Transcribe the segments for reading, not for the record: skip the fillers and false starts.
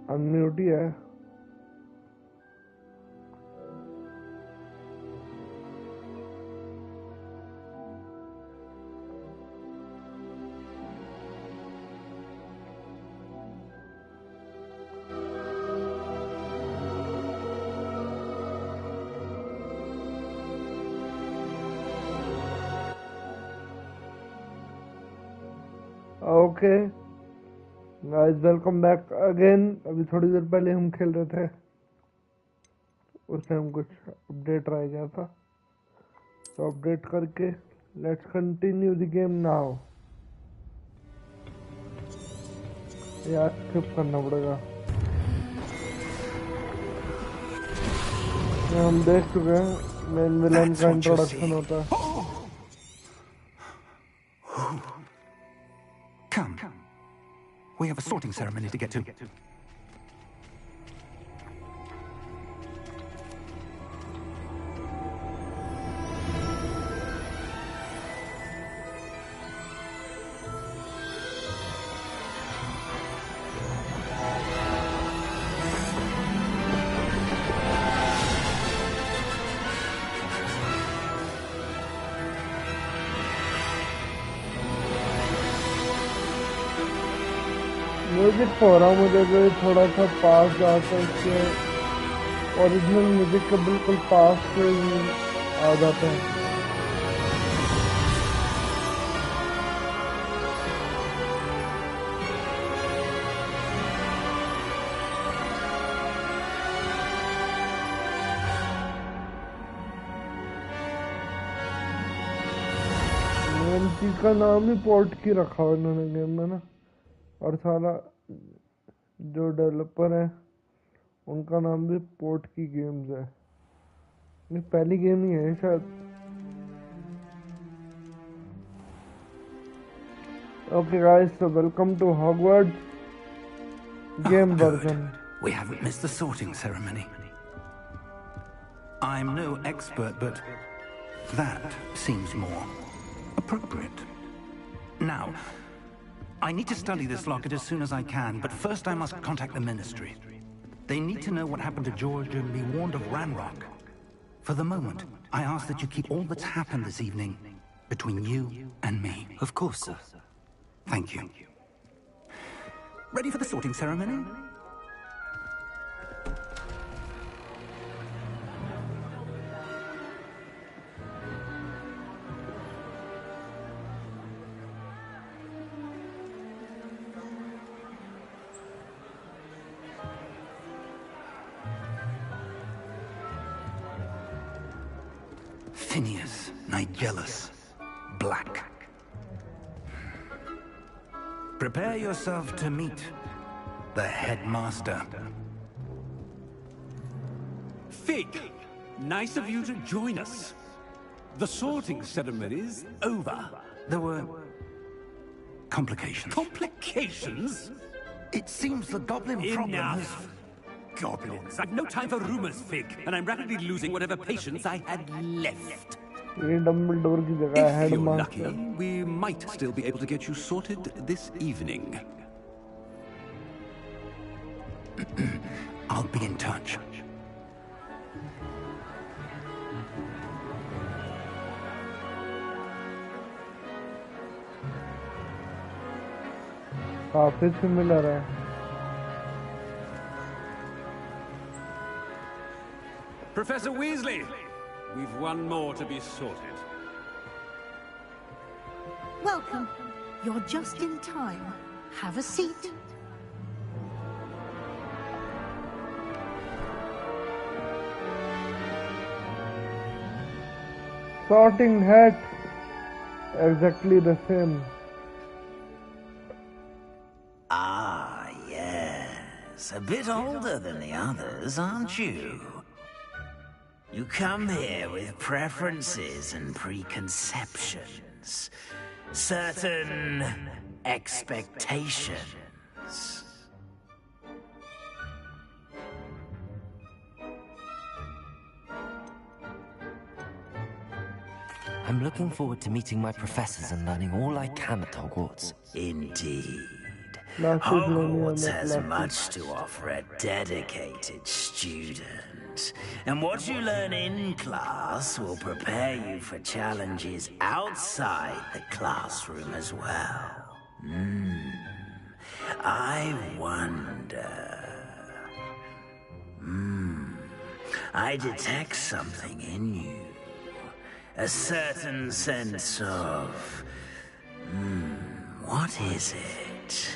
Unmute ही है। Okay guys, welcome back again. अभी थोड़ी देर पहले हम खेल रहे थे, उस टाइम कुछ अपडेट रह गया था, तो अपडेट करके let's continue the game now. यार स्किप करना पड़ेगा। हम देख चुके हैं मेन विलन का इंट्रोडक्शन होता है। Come. We have a sorting ceremony to get to. Music हो रहा मुझे जो थोड़ा सा पास जाकर इसके ओरिजिनल म्यूजिक के बिल्कुल पास से आ जाते हैं। मेन चीज का नाम ही पोर्ट की रखा हुआ इन्होंने गेम में ना, और सारा जो डेवलपर है उनका नाम भी पोर्ट की गेम्स है। ये पहली गेम ही है शायद। Okay guys, so welcome to Hogwarts game version. We haven't missed the sorting ceremony. I'm no expert, but that seems more appropriate. Now, I need to study this locket as soon as I can, but first I must contact the Ministry. They need to know what happened to George and be warned of Ranrock. For the moment, I ask that you keep all that's happened this evening between you and me. Of course, sir. Thank you. Ready for the sorting ceremony? Phineas, Nigellus, Black. Prepare yourself to meet the headmaster. Fig, nice of you to join us. The sorting ceremony's over. There were complications. Complications? It seems the goblin problem Enough. has... Goblins. I've no time for rumors, Fig, and I'm rapidly losing whatever patience I had left. ये Dumbledore की जगह है If you're headmaster. lucky, we might still be able to get you sorted this evening. I'll be in touch. काफी similar है। Professor Weasley, we've one more to be sorted. Welcome. You're just in time. Have a seat. Sorting hat, exactly the same. Ah, yes. A bit older than the others, aren't you? You come here with preferences and preconceptions. Certain expectations. I'm looking forward to meeting my professors and learning all I can at Hogwarts. Indeed. Classes लेनी है Hogwarts हमें has classes. much to offer a dedicated student. And what you learn in class will prepare you for challenges outside the classroom as well. I wonder... I detect something in you. A certain sense of... what is it?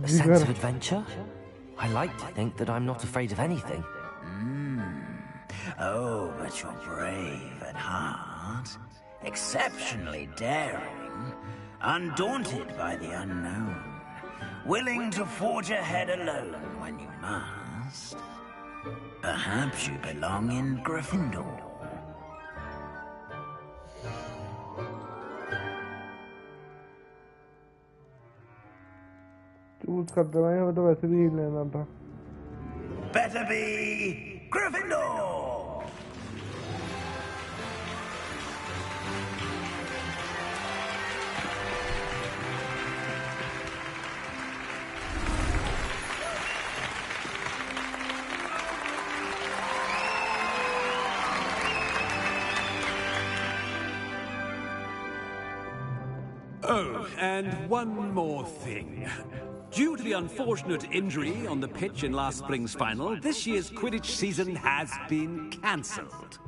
A sense of adventure? I like to think that I'm not afraid of anything. Oh, but you're brave at heart. Exceptionally daring. Undaunted by the unknown. Willing to forge ahead alone when you must. Perhaps you belong in Gryffindor. Choose कर देना है, हमें तो वैसे भी लेना था. Better be Gryffindor! Oh, and one more thing. Due to the unfortunate injury on the pitch in last spring's final, this year's Quidditch season has been cancelled.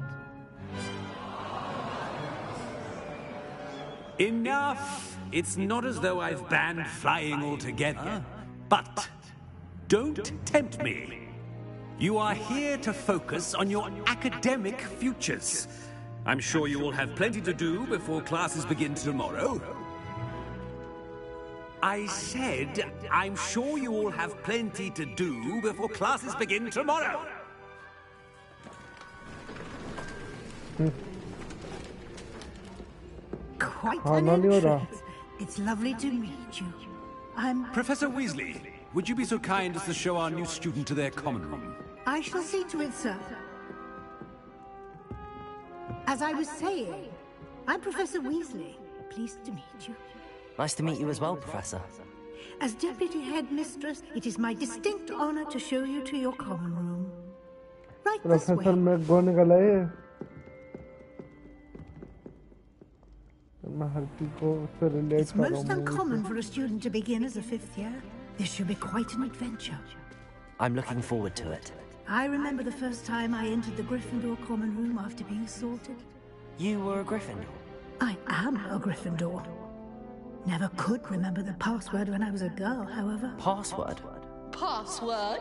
Enough! It's not as though I've banned flying altogether. But don't tempt me. You are here to focus on your academic futures. I'm sure you will have plenty to do before classes begin tomorrow. I said, I'm sure you all have plenty to do before classes begin tomorrow. Quite हाँ, an ना नहीं हो रहा. entrance. It's lovely to meet you. I'm... Professor Weasley, would you be so kind as to show our new student to their common room? I shall see to it, sir. As I was saying, I'm Professor Weasley. Pleased to meet you. Nice to meet you as well, Professor. As Deputy Headmistress, it is my distinct honor to show you to your common room. Right this professor way. McGonigal है ये. मैं हर चीज को उससे relate It's कर रहा most हूँ. uncommon for a student to begin as a fifth year. This should be quite an adventure. I'm looking forward to it. I remember the first time I entered the Gryffindor common room after being assaulted. You were a Gryffindor. I am a Gryffindor. Never could remember the password when I was a girl, however. Password? Password?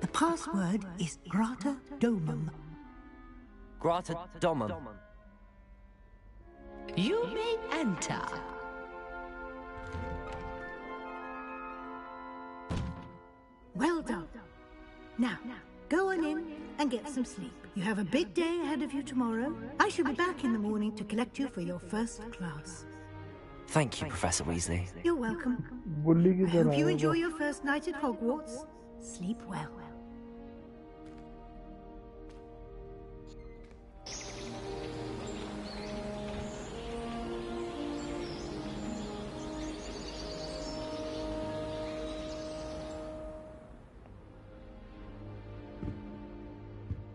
The password is Grata Domum. Grata Domum. You may enter. Well done. Now, go on in and get some sleep. You have a big day ahead of you tomorrow. I shall be back in the morning to collect you for your first class. Thank you, Professor Weasley. You're welcome. बुल्ली की I तरह hope you है enjoy वो. your first night at Hogwarts. Sleep well.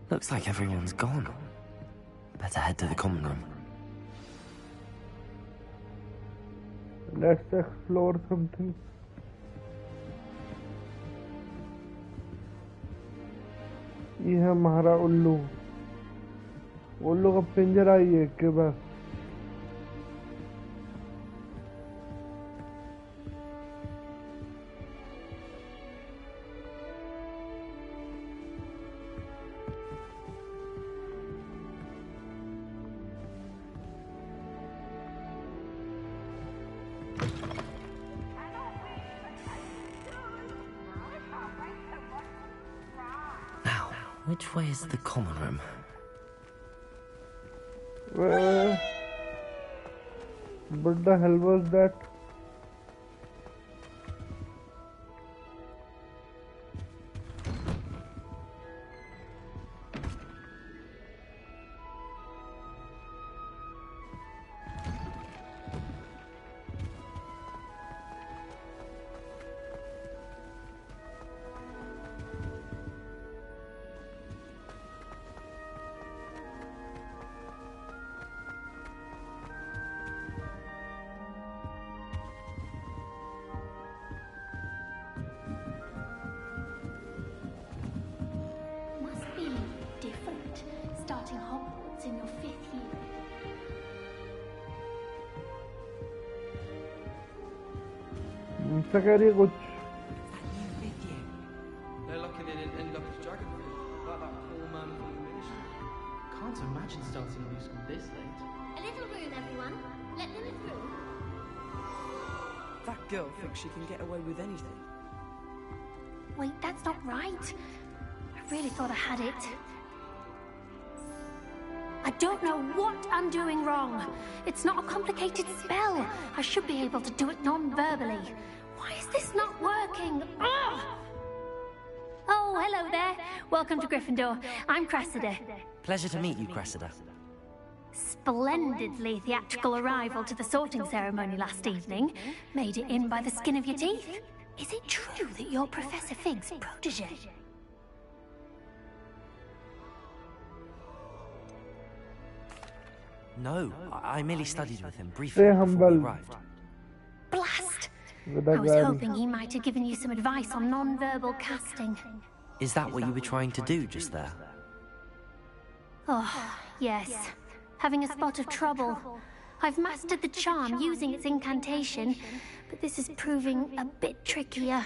Looks like everyone's gone. Better head to the common room. Let's explore something. ये है हमारा उल्लू. उल्लू का पिंजरा ही है के बस. Now, which way is the common room? What the hell was that? मुझसे कह रही है कुछ. No luck and it ended up as dragon fruit. Like that poor man from the ministry. Can't imagine starting a new school this late. A little room, everyone. Let them through. That girl thinks she can get away with anything. Wait, that's not right. I really thought I had it. I don't know what I'm doing wrong. It's not a complicated spell. I should be able to do it non-verbally. Why is this not working? Ugh! Oh, hello there. Welcome to Gryffindor. I'm Cressida. Pleasure to meet you, Cressida. Splendidly theatrical arrival to the sorting ceremony last evening. Made it in by the skin of your teeth. Is it true that you're Professor Fig's protege? No, I merely studied with him briefly Stay before humble. we arrived. Blast! With I that was guy. hoping he might have given you some advice on non-verbal casting. Is that what you were trying to do just there? Oh, yes. Having a spot of trouble. I've mastered the charm using its incantation, but this is proving a bit trickier.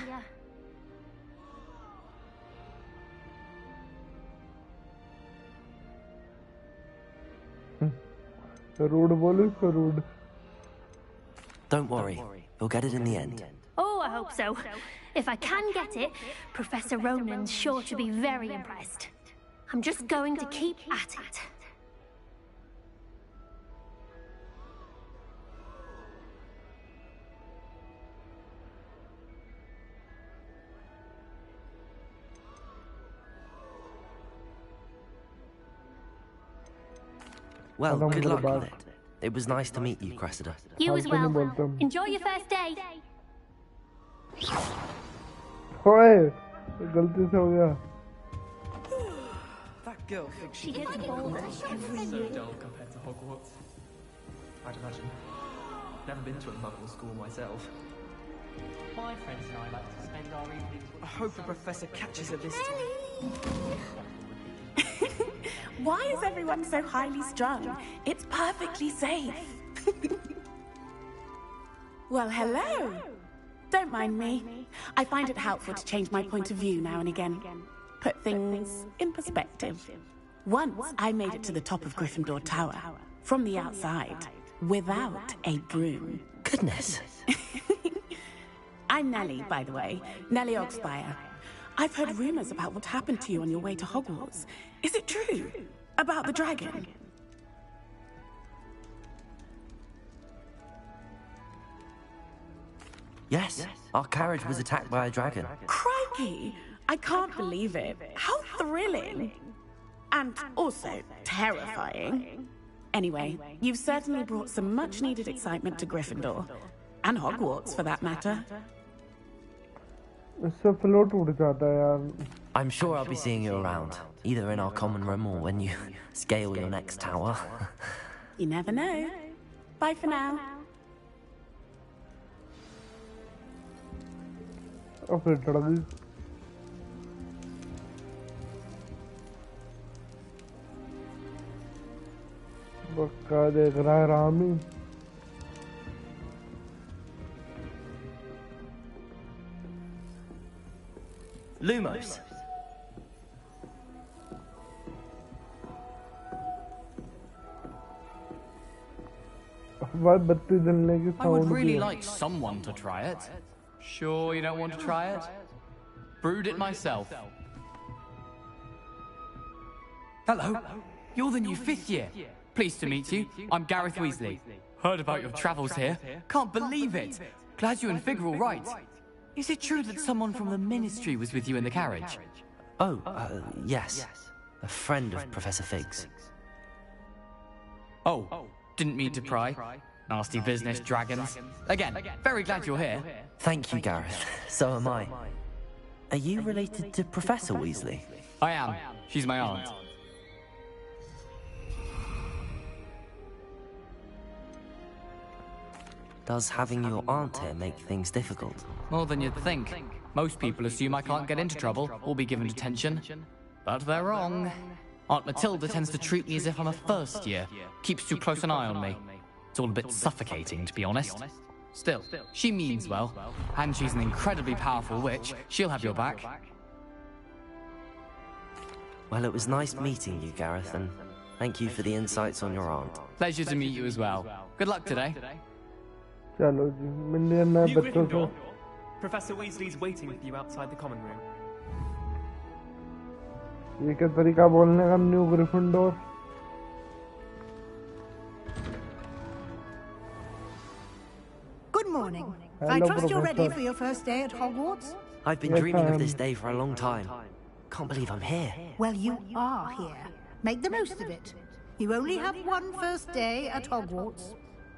Rude बोलो इसको rude. Don't worry, we'll get it in the end. Oh, I hope so. If I can get it, Professor Ronan's sure to be very impressed. I'm just going to keep at it. Well, Adam good को luck बात. with it. It was nice to meet you, Cressida. You as How can you well. bolt them? Enjoy your first day. ओए गलती से हो गया. That girl thinks she She gets bold every So year. dull compared to Hogwarts. I'd imagine. Never been to a muggle school myself. My friends and I like to spend our evenings I hope the professor catches her this time. Why is everyone so highly strung? It's perfectly safe. Well, hello. Don't mind me. I find it helpful to change my point of view now and again. Put things in perspective. Once I made it to the top of Gryffindor Tower, from the outside, without a broom. Goodness. I'm Nellie, by the way. Nellie Ogspire. I've heard rumors about what happened to you on your way to Hogwarts. Is it true? About the dragon? Yes, our carriage was attacked by a dragon. Crikey! I can't believe it. How thrilling! And also terrifying. Anyway, you've certainly brought some much-needed excitement to Gryffindor. And Hogwarts, for that matter. इससे flow टूट जाता है यार. I'm sure I'll be seeing you around, either in our common room or when you scale your next tower. You never know. Bye for now. और फिर चढ़ गई. पक्का देख रहा है रामी. Lumos. बाद बत्ती जलने की I would साउंड really की. like someone to try it. Sure you don't want to try it? Brewed it myself. Hello. You're the new 5th year. Pleased to meet you. I'm Gareth Weasley. Heard about your travels here. Can't believe it. Glad you and Fig are all right. Is it true that someone from the Ministry was with you in the carriage? Oh, yes. A friend of Professor Fig's. Oh, didn't mean to pry. Nasty business, dragons. Again, very glad you're here. Thank you, Gareth. So am I. Are you related to Professor Weasley? I am. She's my aunt. Does having your aunt here make things difficult? More than you'd think. Most people assume I can't get into trouble or be given detention. But they're wrong. Aunt Matilda tends to treat me as if I'm a first year. Keeps too close an eye on me. It's all a bit suffocating, to be honest. Still, she means well, and she's an incredibly powerful witch. She'll have your back. Well, it was nice meeting you, Gareth, and thank you for the insights on your aunt. Pleasure to meet you as well. Good luck today. चलो जी मिलिए नए New बच्चों से. Gryffindor. Professor Weasley's waiting for you outside the common room. ये क्या तरीका बोलने का new Gryffindor. Good morning. I Hello, trust you're ready Professor. for your first day at Hogwarts? I've been Yes, dreaming I of this am. day for a long time. Can't believe I'm here. Well, you are here. Make the most of it. You only have one first day at Hogwarts.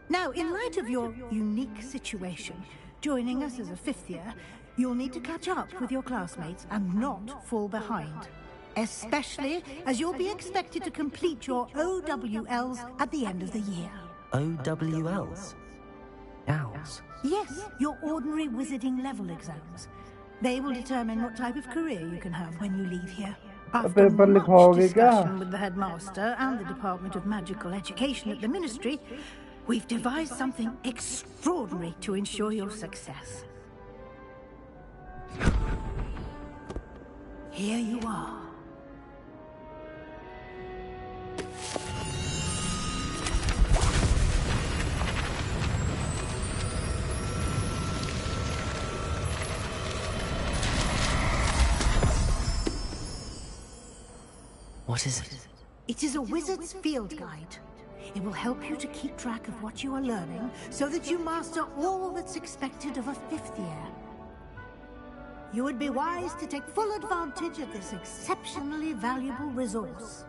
Now, in light of your unique situation, joining us as a fifth year, you'll need to catch up with your classmates and not fall behind. Especially as you'll be expected to complete your OWLs at the end of the year. OWLs? Owls? Yes, your ordinary wizarding level exams. They will determine what type of career you can have when you leave here. After paper much लिखवाओगे क्या? discussion with the headmaster and the Department of Magical Education at the Ministry, we've devised something extraordinary to ensure your success. Here you are. What is it? It is a wizard's field guide. It will help you to keep track of what you are learning so that you master all that's expected of a fifth year. You would be wise to take full advantage of this exceptionally valuable resource.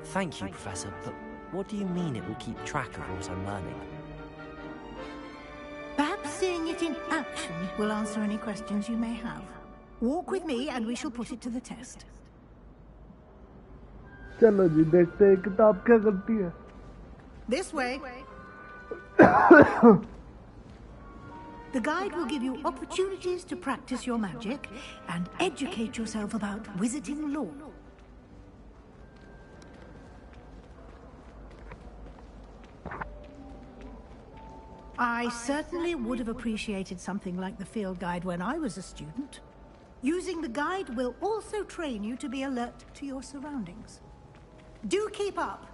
Thank you, Professor, but what do you mean it will keep track of what I'm learning? Perhaps seeing it in action will answer any questions you may have. Walk with me and we shall put it to the test. चलो जी देखते हैं किताब क्या करती है. This way. The guide will give you opportunities to practice your magic and educate yourself about wizarding lore. I certainly would have appreciated something like the field guide when I was a student. Using the guide will also train you to be alert to your surroundings. Do keep up.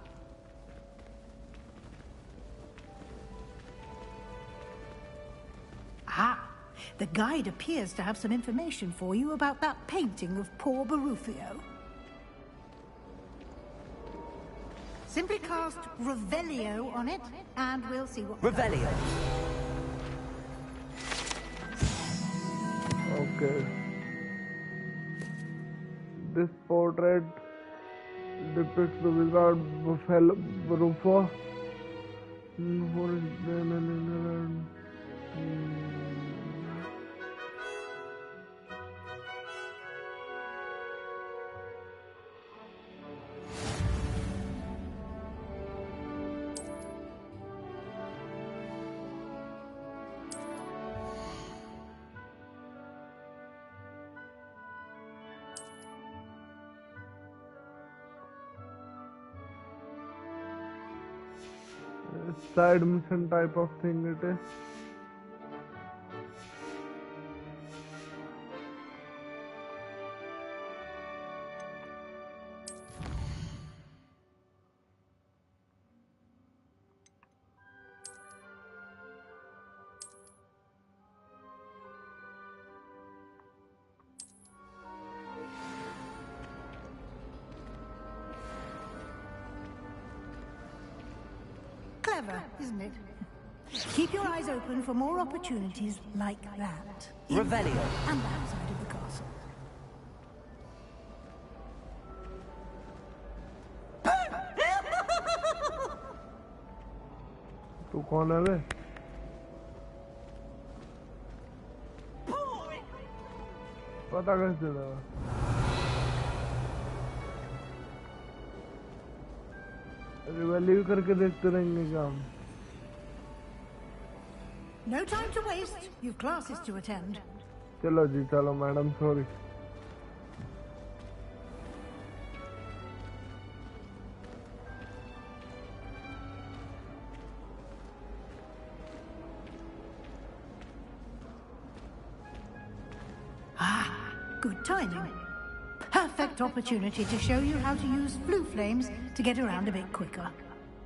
Ah, the guide appears to have some information for you about that painting of poor Barufio. Simply cast Revelio on it, and we'll see what... Revelio! Okay. This portrait depicts the wizard Barufo. Side mission type of thing it is. Clever, isn't it? Keep your eyes open for more opportunities like that. Revelio. And that side of the castle. तू कौन है बे? पता कैसे लगा? Revalue करके देखते रहेंगे क्या हम? No time to waste. You've classes to attend. चलो जी चलो madam sorry. Good timing. Perfect opportunity to show you how to use blue flames to get around a bit quicker.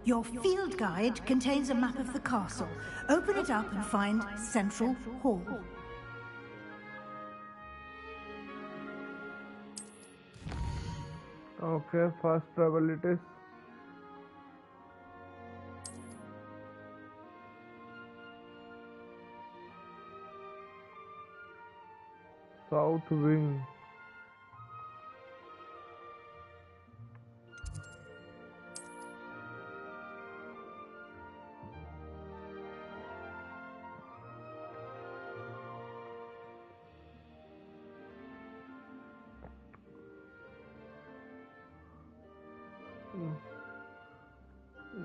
Your field guide contains a map of the castle. Open it up and find Central Hall. Okay, fast travel it is. South wing.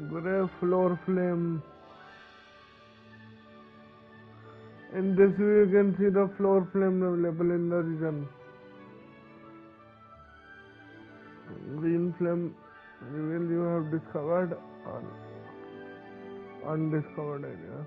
Grey floor flame. In this view you can see the floor flame available in the region. Green flame reveal you have discovered an undiscovered area.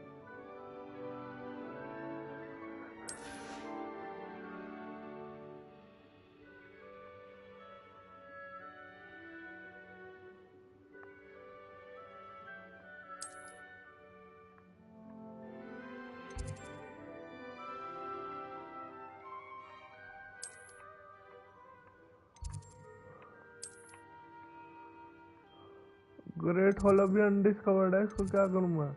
Great hall अभी undiscovered है, इसको क्या करूं मैं?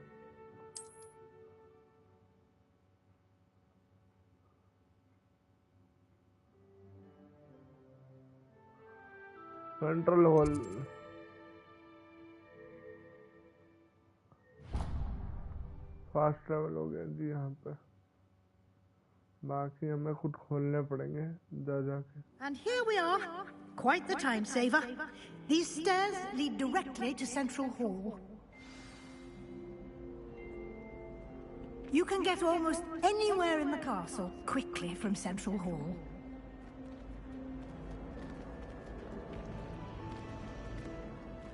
Central hall fast travel हो गया जी यहाँ पे, बाकी हमें खुद खोलने पड़ेंगे जा जाके. And here we are. Quite the time saver. These stairs lead directly to Central Hall. You can get almost anywhere in the castle quickly from Central Hall.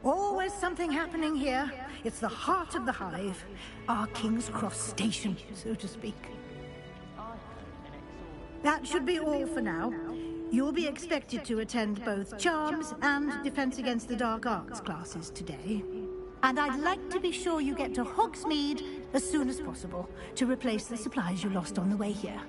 Always something happening here. It's the heart of the hive. Our King's Cross station, so to speak. That should be all for now. You'll be expected to attend both Charms and Defense Against the Dark Arts classes today. And I'd like to be sure you get to Hogsmeade as soon as possible to replace the supplies you lost on the way here.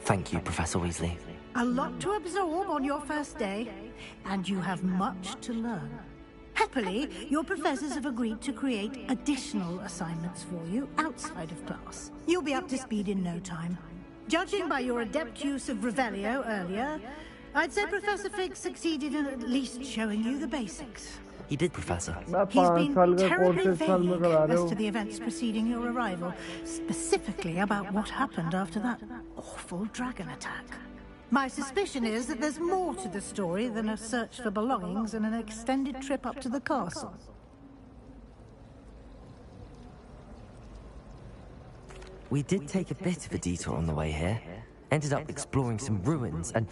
Thank you, Professor Weasley. A lot to absorb on your first day, and you have much to learn. Happily, your professors have agreed to create additional assignments for you outside of class. You'll be up to speed in no time. Judging by your adept use of Revelio earlier, I'd say Professor Fig succeeded in at least showing you the basics. He did, Professor. He's been terribly vague as to the events preceding your arrival, specifically about what happened after that awful dragon attack. My suspicion is that there's more to the story than a search for belongings and an extended trip up to the castle. We did take a bit of a detour on the way here. Ended up exploring some ruins and...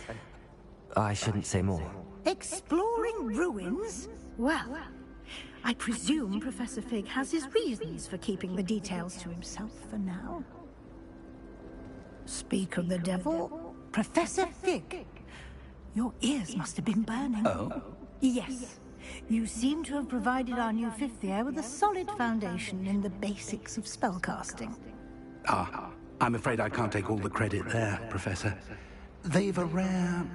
I shouldn't say more. Exploring ruins? Well, I presume Professor Fig has his reasons for keeping the details to himself for now. Speak of the devil... Professor Fig, your ears must have been burning. Oh? Yes. You seem to have provided our new fifth year with a solid foundation in the basics of spellcasting. Ah, I'm afraid I can't take all the credit there, Professor. They've a rare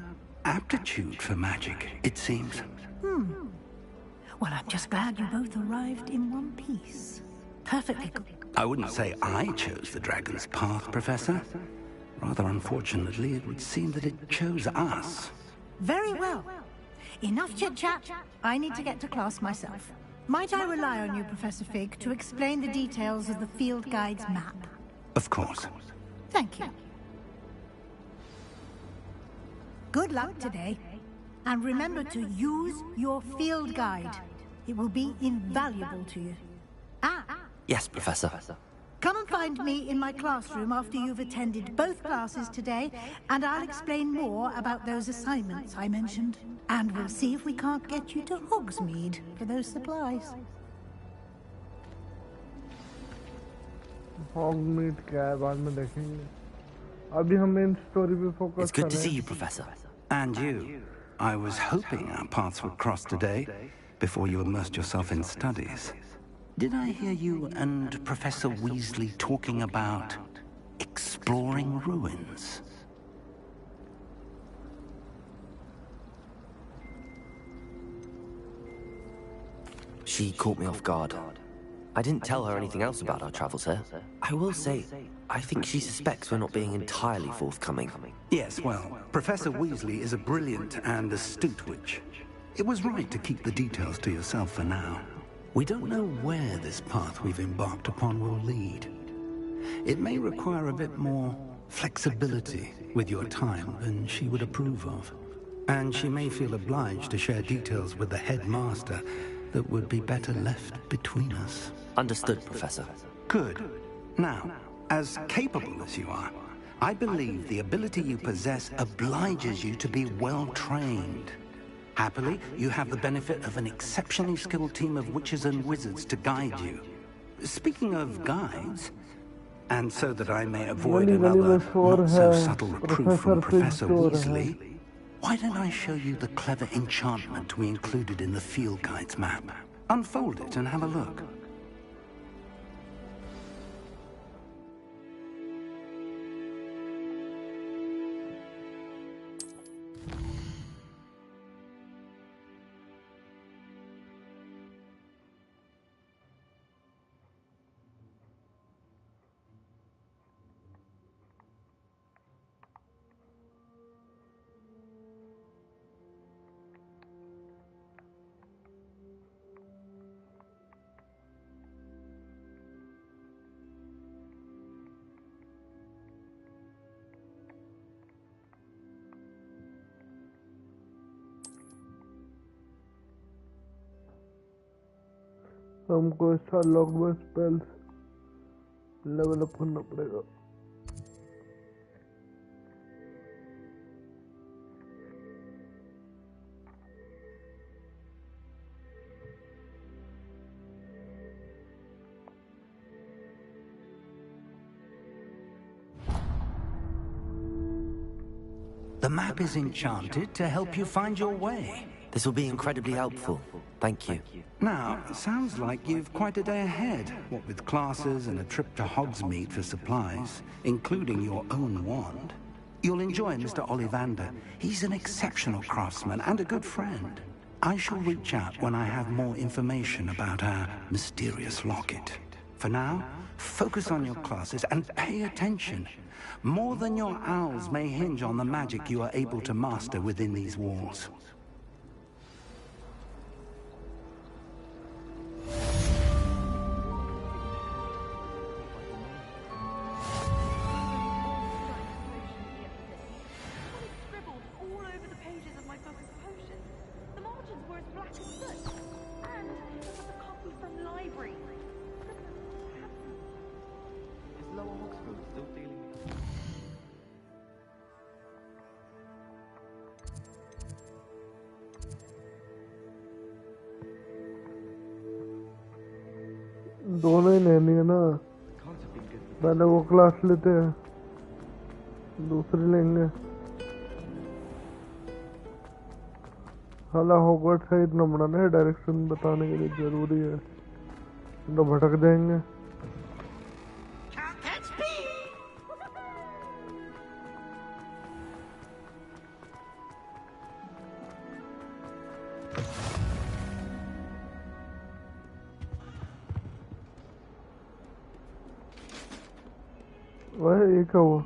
aptitude for magic, it seems. Well, I'm just glad you both arrived in one piece. Perfectly good. I wouldn't say I chose the dragon's path, Professor. Rather unfortunately, it would seem that it chose us. Very well. Enough chit-chat. I need to get to class myself. Might I rely on you, Professor Fig, to explain the details of the field guide's map? Of course. Thank you. Good luck today. And remember to use your field guide. It will be invaluable to you. Yes, Professor. Come and find me in my classroom after you've attended both classes today, and I'll explain more about those assignments I mentioned. And we'll see if we can't get you to Hogsmeade for those supplies. हॉगमीट क्या है बाद में देखेंगे. अभी हम main story पे focus It's कर good to रहे see हैं. you, Professor. And you. I was hoping our paths would cross today, before you immersed yourself in studies. Did I hear you and Professor Weasley talking about exploring ruins? She caught me off guard. I didn't tell her anything else about our travels here. I will say, I think she suspects we're not being entirely forthcoming. Yes, well, Professor Weasley is a brilliant and astute witch. It was right to keep the details to yourself for now. We don't know where this path we've embarked upon will lead. It may require a bit more flexibility with your time than she would approve of. And she may feel obliged to share details with the headmaster that would be better left between us. Understood, Professor. Good. Now, as capable as you are, I believe the ability you possess obliges you to be well-trained. Happily, you have the benefit of an exceptionally skilled team of witches and wizards to guide you. Speaking of guides, and so that I may avoid another not-so-subtle reproof from Professor Weasley, why don't I show you the clever enchantment we included in the field guide's map? Unfold it and have a look. हमको इसका लॉकबर्ड spells level up करना पड़ेगा. The map is enchanted to help you find your way. This will be incredibly helpful. Thank you. Now, it sounds like you've quite a day ahead, what with classes and a trip to Hogsmeade for supplies, including your own wand. You'll enjoy Mr. Ollivander. He's an exceptional craftsman and a good friend. I shall reach out when I have more information about our mysterious locket. For now, focus on your classes and pay attention. More than your owls may hinge on the magic you are able to master within these walls. दोनों ही लेनी है ना. पहले वो class लेते हैं, दूसरी लेंगे. हाला हॉगवर्ट्स का इतना बड़ा ना डायरेक्शन बताने के लिए जरूरी है, तो भटक जाएंगे. वह एक है वो.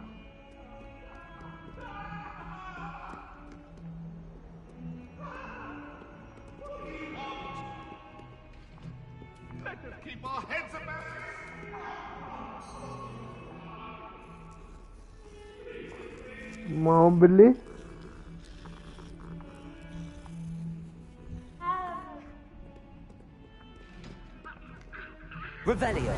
माओ बिल्ली. Revelio.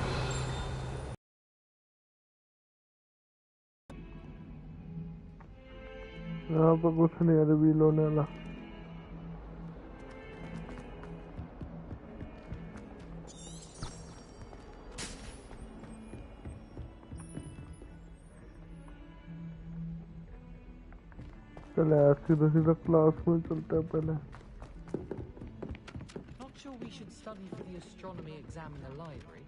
यहाँ पर कुछ नहीं है रिवील होने वाला. चले यार सीधा सीधा क्लास में चलते हैं पहले. Not sure we should study for the astronomy exam in the library.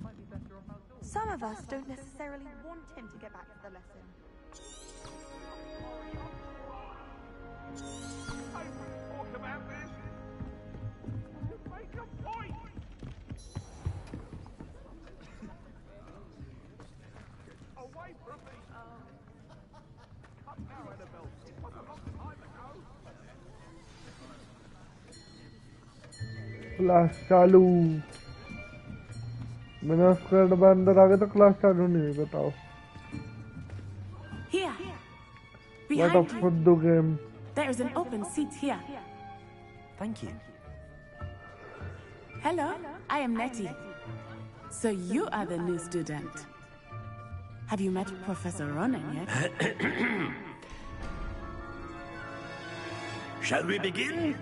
Might be better off outdoors. Some of us don't necessarily want him to get back to the lesson. I will talk about this. You make a point. Away from me. Come now, Annabelle. It was a long time ago. Class चालू. मैंने squad में अंदर आ गए तो class चालू नहीं हुई. बताओ. Here. What a Behind you. fuddu game. There is an open seat here. Thank you. Hello, I am Nettie. So you are the new student. Have you met Professor Ronan yet? Shall we begin?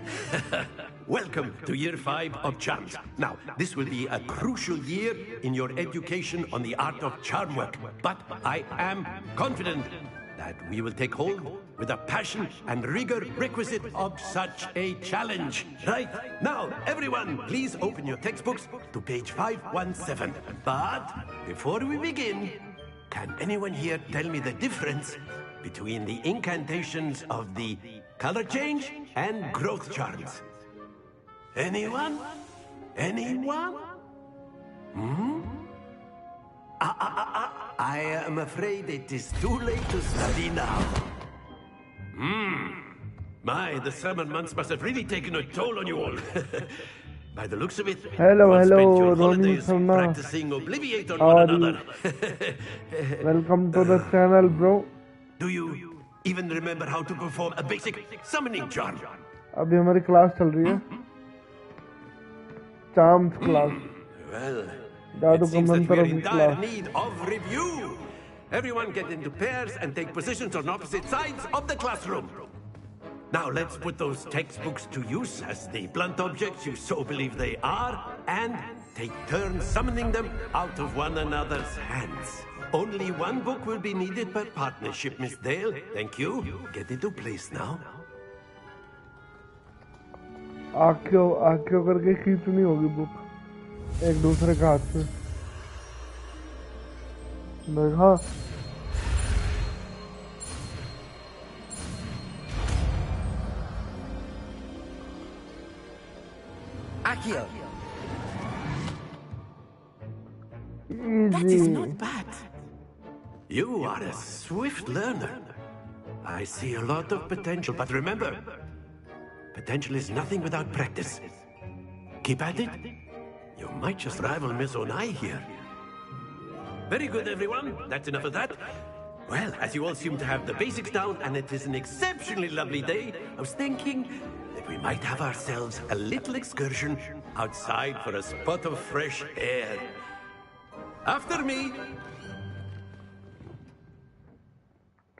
Welcome to Year 5 of Charms. Now, this will be a crucial year in your education on the art of charm work. But I am confident that we will take hold with the passion and rigor requisite of such a challenge. Right? Now, everyone, please open your textbooks to page 517. But before we begin, can anyone here tell me the difference between the incantations of the color change and growth charms? Anyone? Anyone? Hmm? I am afraid it is too late to study now. My, the summer months must have really taken a toll on you all. By the looks of it, Hello, you all hello, spent your Ronnie holidays Sarna. practicing Obliviate on How one are you? another. Welcome to the channel, bro. Do you even remember how to perform a basic summoning charm? अभी हमारी class चल रही है. Charms class. Well, जादू it का seems that मंत्र we're की in dire class. need of review. Everyone get into pairs and take positions on opposite sides of the classroom. Now let's put those textbooks to use as the blunt objects you so believe they are, and take turns summoning them out of one another's hands. Only one book will be needed per partnership, Miss Dale. Thank you. Get into place now. आक्यो करके खींचनी होगी book एक दूसरे के हाथ से. देखा. Accio! That is not bad. You are a swift learner. I see a lot of potential, but remember, potential is nothing without practice. Keep at it. You might just rival Miss Onai here. Very good, everyone. That's enough of that. Well, as you all seem to have the basics down, and it is an exceptionally lovely day, I was thinking that we might have ourselves a little excursion outside for a spot of fresh air. After me.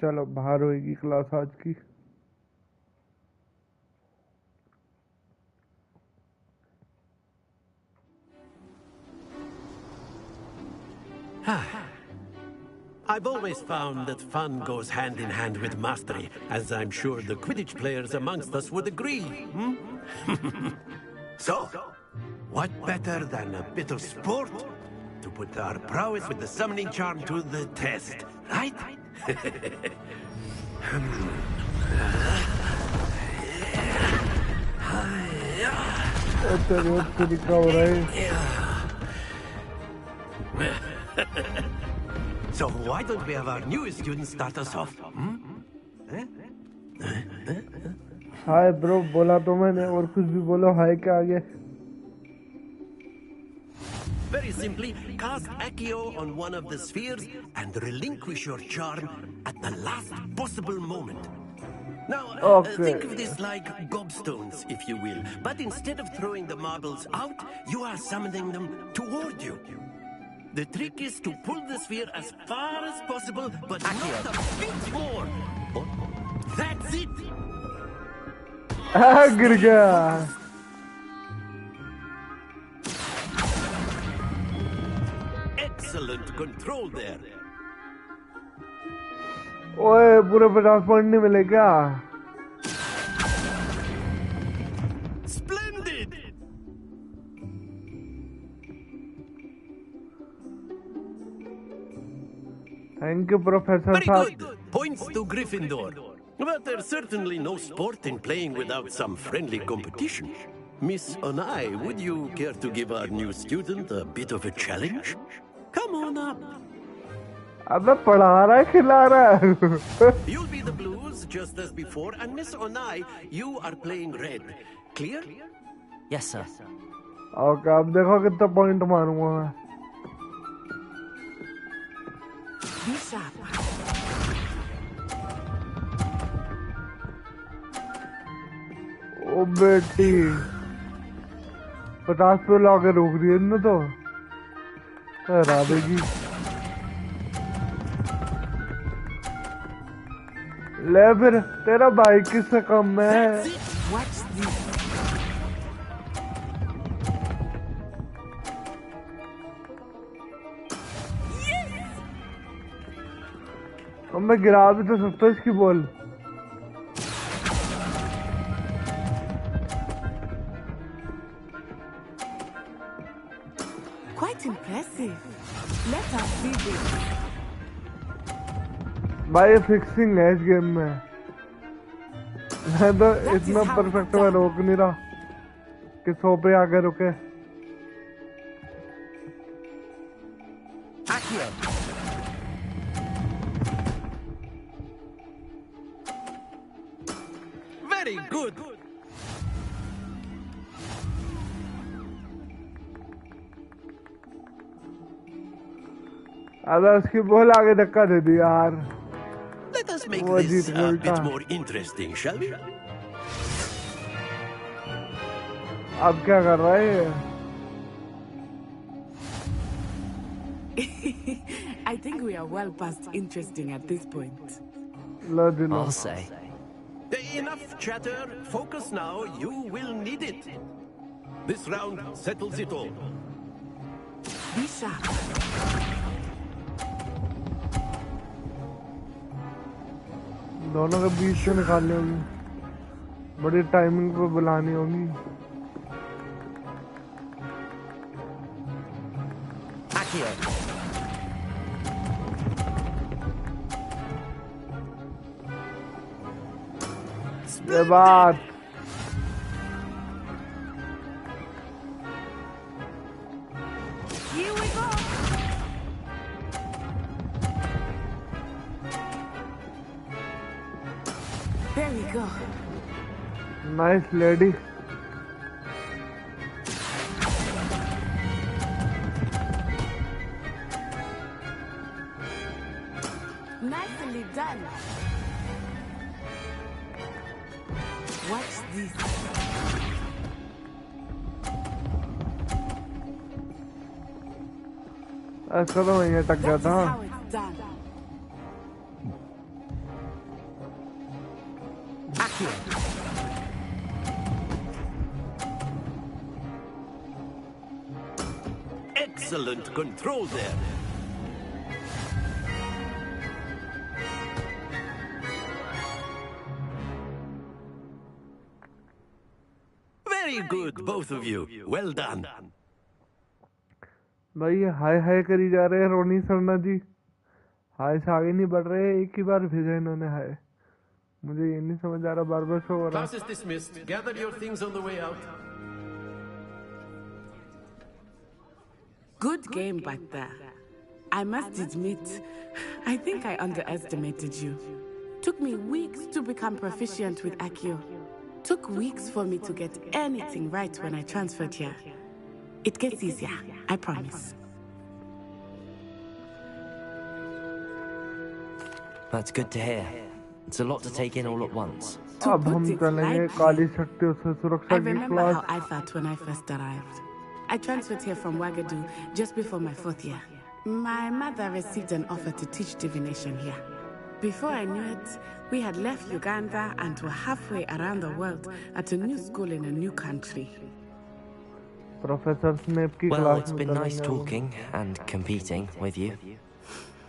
चलो बाहर होएगी class आज की. I've always found that fun goes hand in hand with mastery, as I'm sure the Quidditch players amongst us would agree. So, what better than a bit of sport to put our prowess with the summoning charm to the test, right? So why don't we have our newest student start us off? Hi bro बोला तो मैंने और कुछ भी बोलो हाय के आगे. Very simply, cast Accio on one of the spheres and relinquish your charm at the last possible moment. Now, think of this like gobstones, if you will. But instead of throwing the marbles out, you are summoning them toward you. The trick is to pull the sphere as far as possible, but not a bit more. That's it! गिर गया. Excellent control there. ओए पूरे 50 point नहीं मिले क्या? Splendid! Thank you professor Very साहब. good. Points to Gryffindor. But there's certainly no sport in playing without some friendly competition. Miss Onai, would you care to give our new student a bit of a challenge? Come on up. अबे पढ़ा रहा है खिला रहा है. You'll be the blues just as before, and Miss Onai, you are playing red. Clear? Yes, sir. Okay अब देखो कितना पॉइंट मारूंगा मैं. Be sharp. ओ बेटी 50 पे लाके रोक दिए ना तो हरा देगी. ले फिर तेरा भाई किससे कम है? Watch this. अब मैं गिरा भी तो सकता इसकी ball. Quite impressive. Let us see this. भाई ये फिक्सिंग है इस गेम में. मैं तो इतना परफेक्ट मैं रोक नहीं रहा कि 100 पे आके रुके. Very good. अबे उसकी बॉल आगे धक्का दे दी यार. Let us make वो this जीत a उल्टा. bit more interesting, shall we? अब क्या कर रहा है ये? I think we are well past interesting at this point. लो दिलो. I'll say. Enough chatter. Focus now. You will need it. This round settles it all. Be sharp. दोनों के बीच से निकालनी होगी. बड़ी टाइमिंग पे बुलानी होगी. ये बात. Here we go. There we go. Nice lady. Nicely done. Watch this. ऐसा तो मैं अटक गया था. How it's done. Excellent control there. Very good, both of you. Well done. भाई ये हाय हाय करी जा रहे हैं रोनी शर्मा जी. हाय से आगे नहीं बढ़ रहे. एक ही बार भेजा इन्होंने हाय. मुझे ये नहीं समझ आ रहा. बार बार शो हो रहा. Class is dismissed. Gather your things on the way out. Good game back there. I must admit, I think I underestimated you. Took me weeks to become proficient with Accio. Took weeks for me to get anything right when I transferred here. It gets easier, I promise. That's good to hear. It's a lot to take in all at once. अब हम चलेंगे काली शक्ति से सुरक्षा I की remember class. how I felt when I first arrived. I transferred here from Wagadu just before my 4th year. My mother received an offer to teach divination here. Before I knew it, we had left Uganda and were halfway around the world at a new school in a new country. Professor Snape की Well, class it's में been nice चलेंगे हम. talking and competing with you.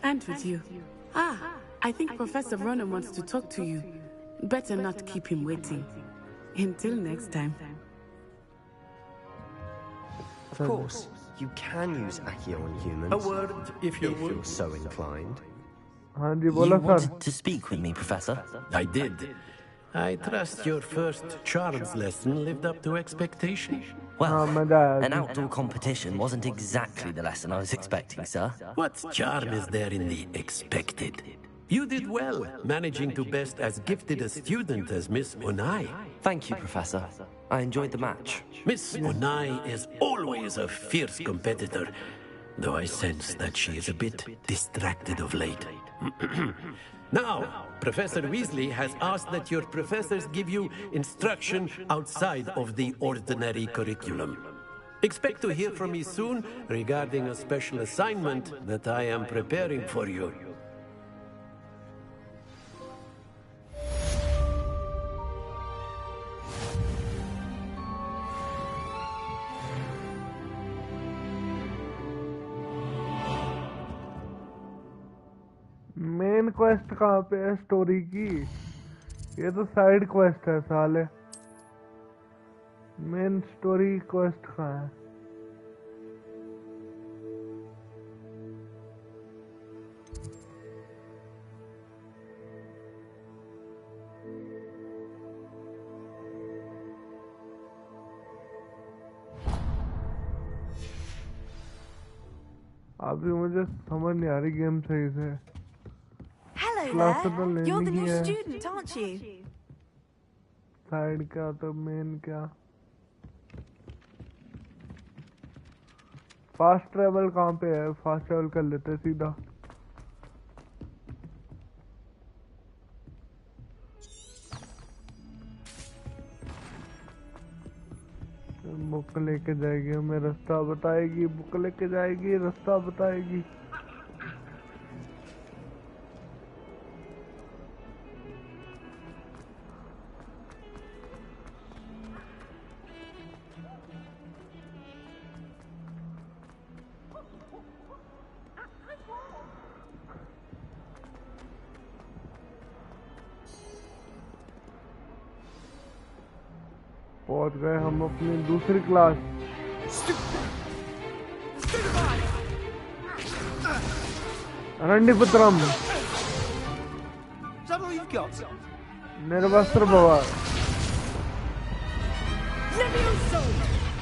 And with you. Ah, I think Professor Ronan wants to talk to you. Better not keep him waiting. Until next time. Of course, you can use Accio on humans. A word, if you if would. you're so inclined. हाँ जी You बोला sir. wanted to speak with me, Professor? I did. I trust your first charms lesson lived up to expectation. Well, हाँ मजा आया an जी. outdoor competition wasn't exactly the lesson I was expecting, sir. What charm is there in the expected? You did well, managing to best as gifted a student as Miss Unai. Thank you, Professor. I enjoyed the match. Miss Unai is always a fierce competitor, though I sense that she is a bit distracted of late. Now, Professor Weasley has asked that your professors give you instruction outside of the ordinary curriculum. Expect to hear from me soon regarding a special assignment that I am preparing for you. Main quest कहाँ पे है story की? ये तो side quest है साले. Main story quest कहाँ है? अभी मुझे समझ नहीं आ रही गेम सही से. Hello तो there. You're the लेनी new है. student, aren't you? साइड क्या तो मेन क्या? फास्ट ट्रेवल कहाँ पे है? फास्ट ट्रेवल कर लेते हैं सीधा. बुक लेके जाएगी, हमें रास्ता बताएगी. बुक लेके जाएगी, रास्ता बताएगी. पहुंच गए हम अपनी दूसरी क्लास. अरंडीपुत्रम. Is that all you've got? निर्वस्त्र भवा. Levioso!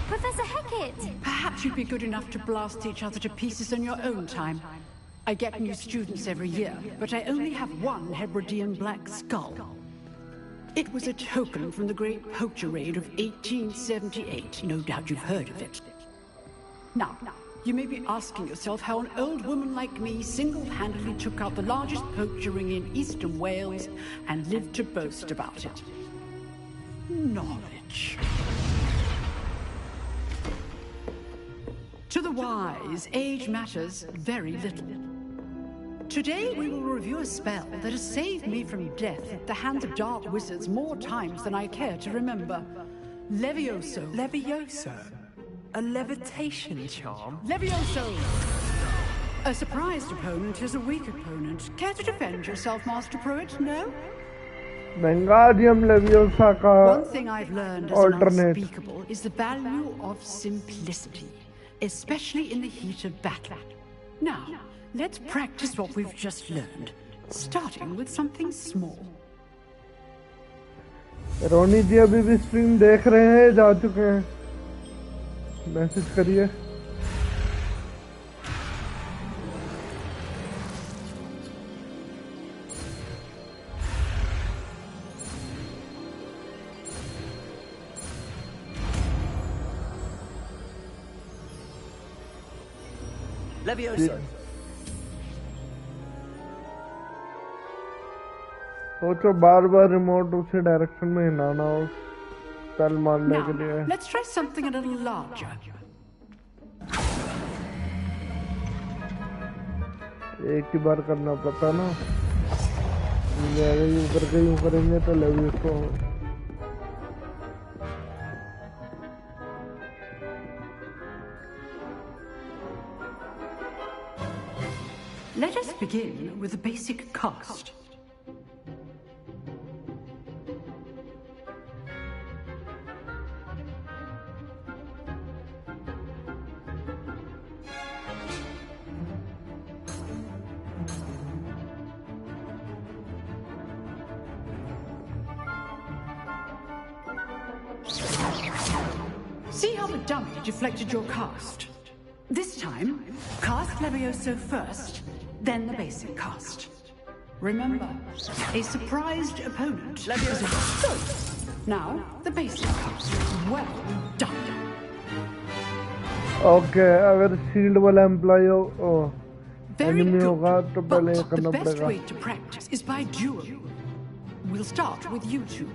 Professor Hecat! Perhaps you'd be good enough to blast each other to pieces on your own time. I get new students every year, but I only have one Hebridean black skull. It was a token from the Great Poacher Raid of 1878. No doubt you've heard of it. Now, you may be asking yourself how an old woman like me single-handedly took out the largest poacher ring in eastern Wales and lived to boast about it. Knowledge. To the wise, age matters very little. Today we will review a spell that has saved me from death at the hands of dark wizards more times than I care to remember. Levioso. Levioso? A levitation charm? Levioso! A surprised opponent is a weak opponent. Care to defend yourself, Master Pruitt? No? Wingardium Leviosa का One thing I've learned as alternate. unspeakable is the value of simplicity, especially in the heat of battle. Now, let's practice what we've just learned, starting with something small. रोनी जी अभी भी stream देख रहे हैं, जा चुके हैं. Message करिए. Levioso. सोचो बार बार रिमोट उसी डायरेक्शन में हिलाना हो स्पेल मारने के लिए. Now, let's try something a little larger. एक ही बार करना पड़ता ना. यूं करके यूं करेंगे तो लेवियोसो. Let us begin begin with the basic cast. See how the dummy deflected your cast? This time, cast Levioso first, then the basic cast. Remember, a surprised opponent is a choice. Now, the basic cast. Well done. Okay, अगर shield वाला employ हो enemy होगा तो पहले ये But करना the best पड़ेगा. way to practice is by duel. We'll start with you two.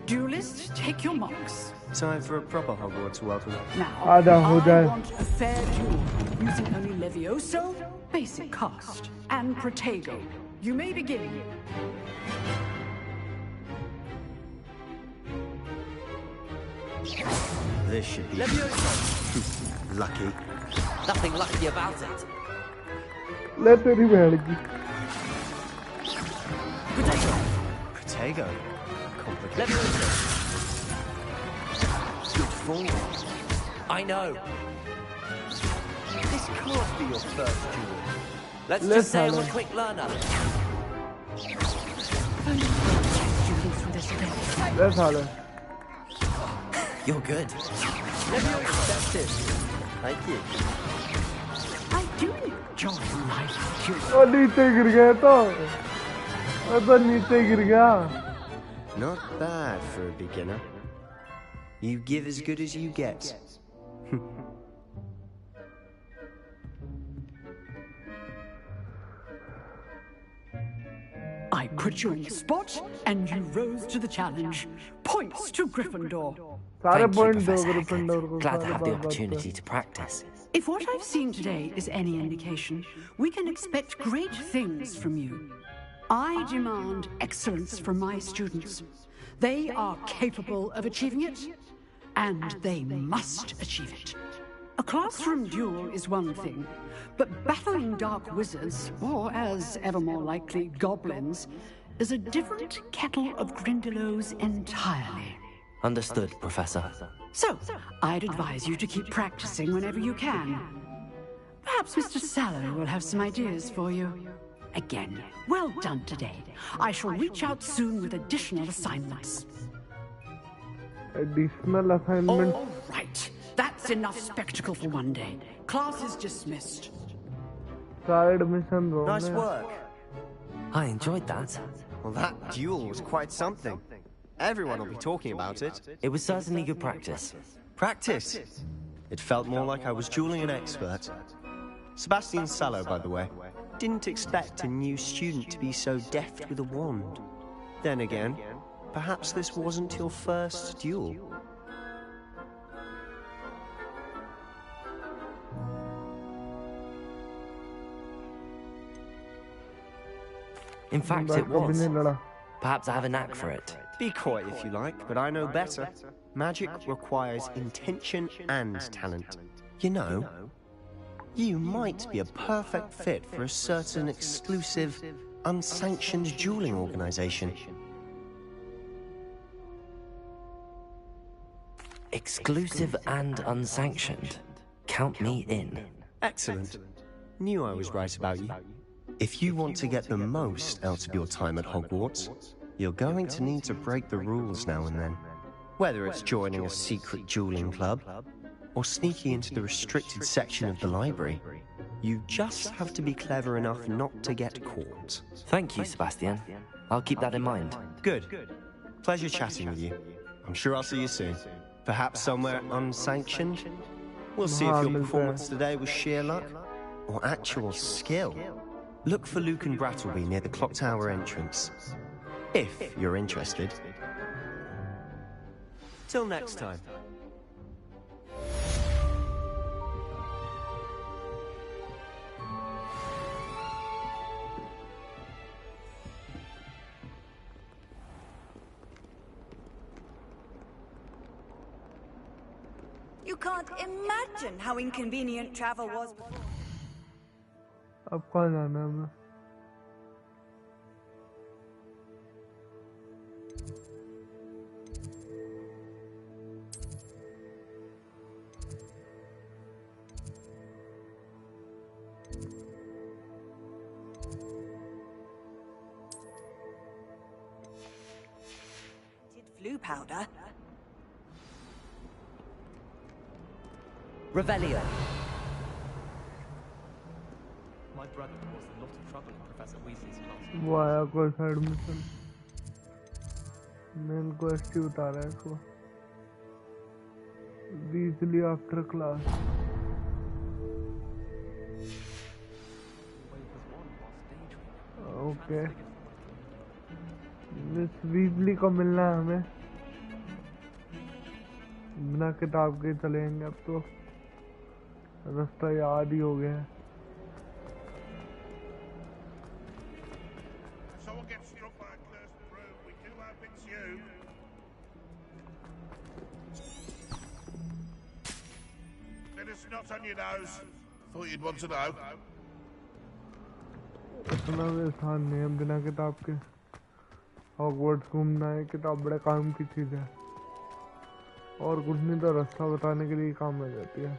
Duelists, take your marks. Time for a proper Hogwarts welcome. Now, आधा हो I जाए. want a fair duel, using only Levioso, basic cast, and Protego. You may begin. This should be lucky. Nothing lucky about it. ले तेरी बहन की. Protego. Complicated. Good form. I know. This can't be your first duel. Let's just say I'm a quick learner. Let's have it. You're good. That's it. Thank you. I do enjoy life duel. ओ नीचे गिर गया तो नीचे गिर गया. Not bad for a beginner. You give as good as you get. I put you on the spot, and you rose to the challenge. Points to Gryffindor. सारे Thank you, point दो Professor Gryffindor को. Glad to सारे have the बात-बात पे. opportunity to practice. If what I've seen today is any indication, we can expect great things from you. I demand excellence from my students. They are capable of achieving it, and they must achieve it. A classroom duel is one thing, but battling dark wizards, or as ever more likely, goblins, is a different kettle of Grindylows entirely. Understood, Professor. So, I'd advise you to keep practicing whenever you can. Perhaps Mr. Sallow will have some ideas for you. Again, well done today. I shall reach out soon with additional assignments. Additional assignment. All right. That's enough spectacle for one day. Class is dismissed. Side mission wrong. Nice work. I enjoyed that. Well, that duel was quite something. Everyone will be talking about it. It was certainly good practice. Practice? It felt more like I was dueling an expert. Sebastian Sallow, by the way. Didn't expect a new student to be so deft with a wand. Then again, perhaps this wasn't your first duel. In fact, it was. Perhaps I have a knack for it. Be coy if you like, but I know better. Magic requires intention and talent. You know, you might be a perfect fit for a certain exclusive, unsanctioned dueling organization. Exclusive and unsanctioned. Count me in. Excellent. Knew I was right about you. If you want to get the most out of your time at Hogwarts, you're going to need to break the rules now and then. Whether it's joining a secret dueling club, or sneaking into the restricted section of the library, you just have to be clever enough not to get caught. Thank you, Sebastian. I'll keep that in mind. Good. Pleasure chatting with you. I'm sure I'll see you soon. Perhaps somewhere unsanctioned? We'll see if your performance today was sheer luck, or actual skill. Look for Luke and Brattleby near the clock tower entrance. If you're interested. Till next time. You can't imagine how inconvenient travel was. अब कहाँ जाना है हमें? glue powder. Revelio. My brother caused a lot of trouble in Professor Weasley's class. वो आया कोई सा admission main quest ही बता रहा है इसको Weasley after class okay miss Weasley को मिलना है हमें बिना किताब के चलेंगे अब तो रास्ता याद ही हो गया है Not on your nose. Thought you'd want to know. इतना भी आसान नहीं है बिना किताब के हॉगवर्ट्स घूमना है किताब बड़े काम की चीज है और कुछ नहीं तो रास्ता बताने के लिए काम आ जाती है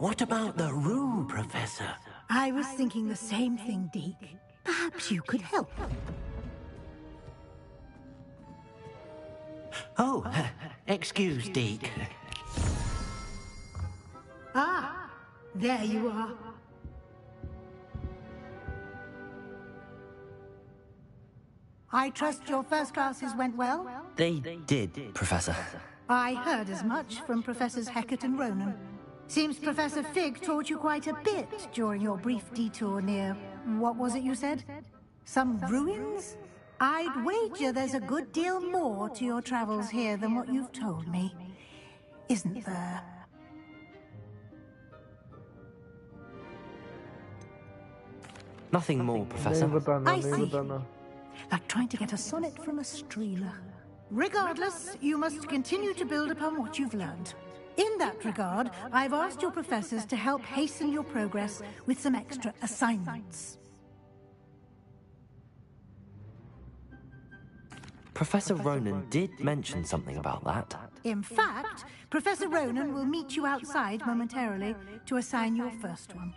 What about the room, Professor? I was thinking the same thing, Deke. Perhaps you could help. Oh, excuse, Deke. Ah, there you are. I trust your first classes went well? They did, Professor. I heard as much from Professors Hecat and Ronan. Seems Professor Fig taught you quite a bit during your brief detour near... what was it you said? Some ruins? I'd wager there's a good deal more to your travels here than what you've told me. Isn't there? Nothing more, Professor. I see. Like trying to get a sonnet from a streeler. Regardless, you must continue to build upon what you've learned. In that regard, I've asked your professors to help hasten your progress with some extra assignments. Professor Ronan did mention something about that. In fact, Professor Ronan will meet you outside momentarily to assign your first one.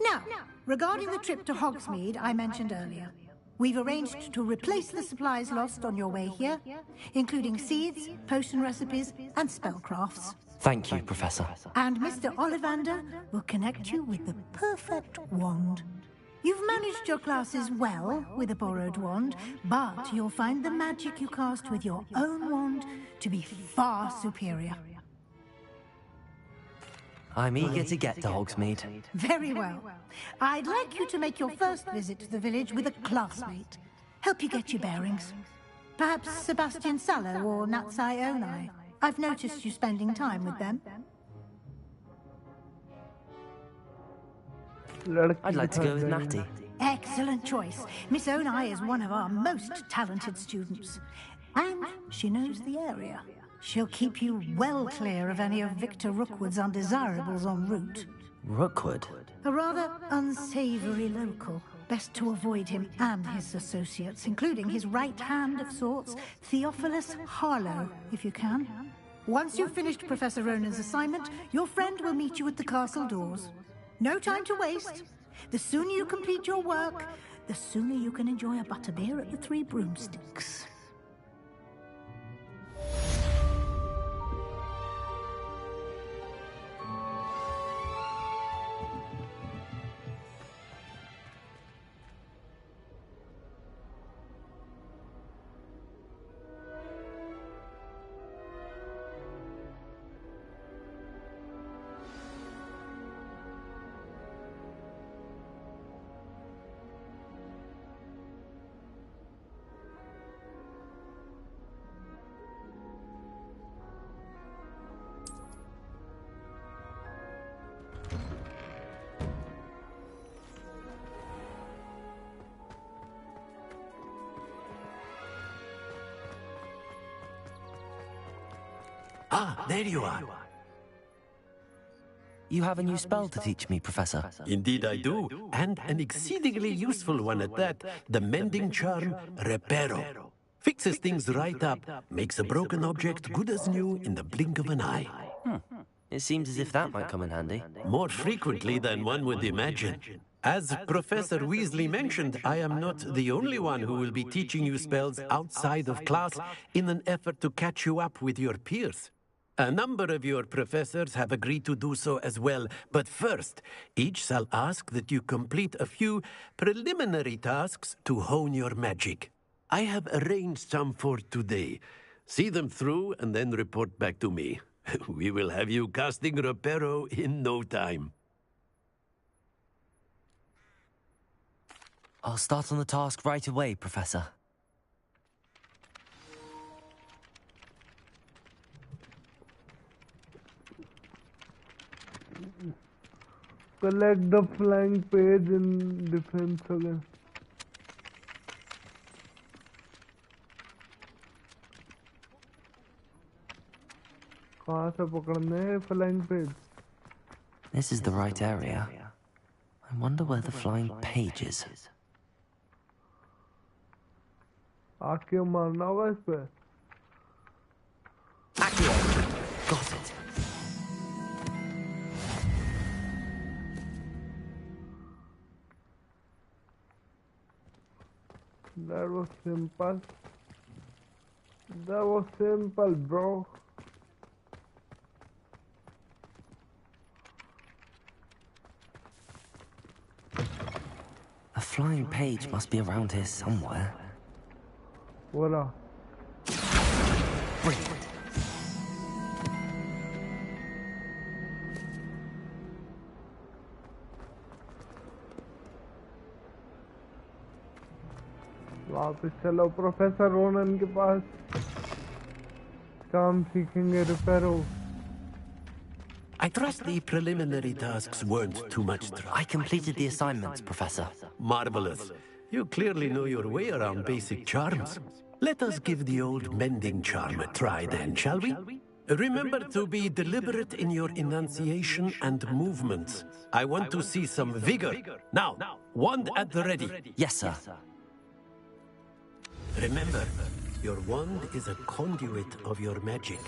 Now, regarding the trip to Hogsmeade I mentioned earlier, we've arranged to replace the supplies lost on your way here, including seeds, potion recipes, and spellcrafts. Thank you, Professor. And Mr. Ollivander will connect you with the perfect wand. You've managed your classes well with a borrowed wand, but you'll find the magic you cast with your own wand to be far superior. I'm eager to get to Hogsmeade. Very well. I'd like you to make your first visit to the village with a classmate. Help you get your bearings. Perhaps Sebastian Sallow or Natsai Onai. I've noticed you spending time with them. I'd like to go with Natty. Excellent choice. Miss Onai is one of our most talented students. And she knows the area. She'll keep you well clear of any of Victor Rookwood's undesirables en route. Rookwood? A rather unsavory local. Best to avoid him and his associates, including his right hand of sorts, Theophilus Harlow, if you can. Once you've finished Professor Ronan's assignment, your friend will meet you at the castle doors. No time to waste. The sooner you complete your work, the sooner you can enjoy a butterbeer at the Three Broomsticks. Ah, there you are. You have a new spell to teach me, Professor. Indeed I do, and an exceedingly useful one at that. The mending charm, Reparo. Fixes things right up, makes a broken object good as new in the blink of an eye. It seems as if that might come in handy. More frequently than one would imagine. As Professor Weasley mentioned, I am not the only one who will be teaching you spells outside of class in an effort to catch you up with your peers. A number of your professors have agreed to do so as well, but first, each shall ask that you complete a few preliminary tasks to hone your magic. I have arranged some for today. See them through and then report back to me. We will have you casting Reparo in no time. I'll start on the task right away, Professor. Collect the flying page in defense again. कहाँ से पकड़ने हैं flying page? This is the right area. I wonder where the flying page is. आके मारना होगा इस पे. Got it. That was simple. That was simple, bro. A flying page must be around here somewhere. What up? Brilliant. वापस चलो professor Ronan के पास. काम सीखेंगे रिपेरो. I trust the preliminary tasks weren't too much trouble. I completed the assignments, Professor. Marvelous. You clearly know your way around basic charms. Let us give the old mending charm a try then, shall we? Remember to be deliberate in your enunciation and movements. I want to see some vigor. Now, wand at the ready. Yes, sir. Remember, your wand is a conduit of your magic.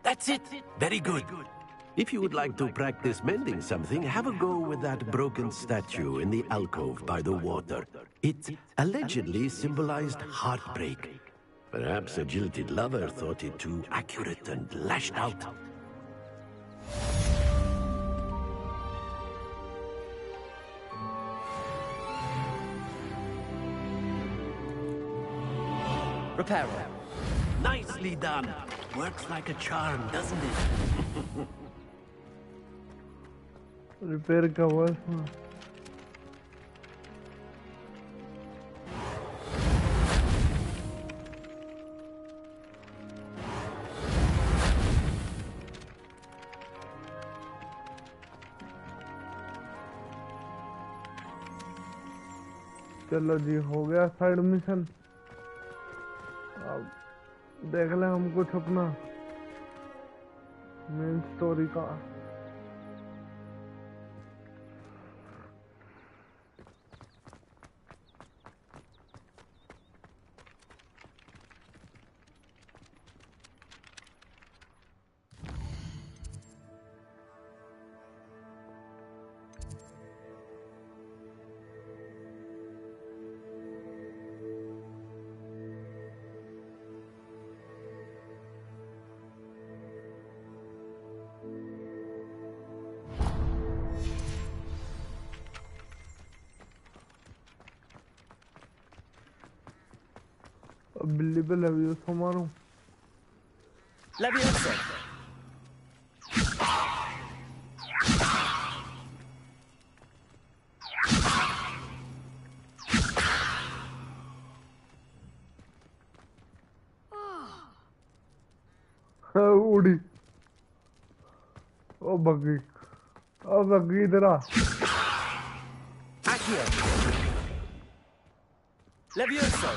That's it. Very good. If you would like to practice mending something, have a go with that broken statue in the alcove by the water. It allegedly symbolized heartbreak. Perhaps a jilted lover thought it too accurate and lashed out. Reparo. Nicely done. Works like a charm, doesn't it? Repair का हुआ इसमें. चलो जी हो गया side mission. अब देख लें हम कुछ अपना मेन स्टोरी का. बिल्ली पे लेवियोसा मारूं. Leviosa. उड़ी. ओ भगी. अब इधर आ Accio! Levioso!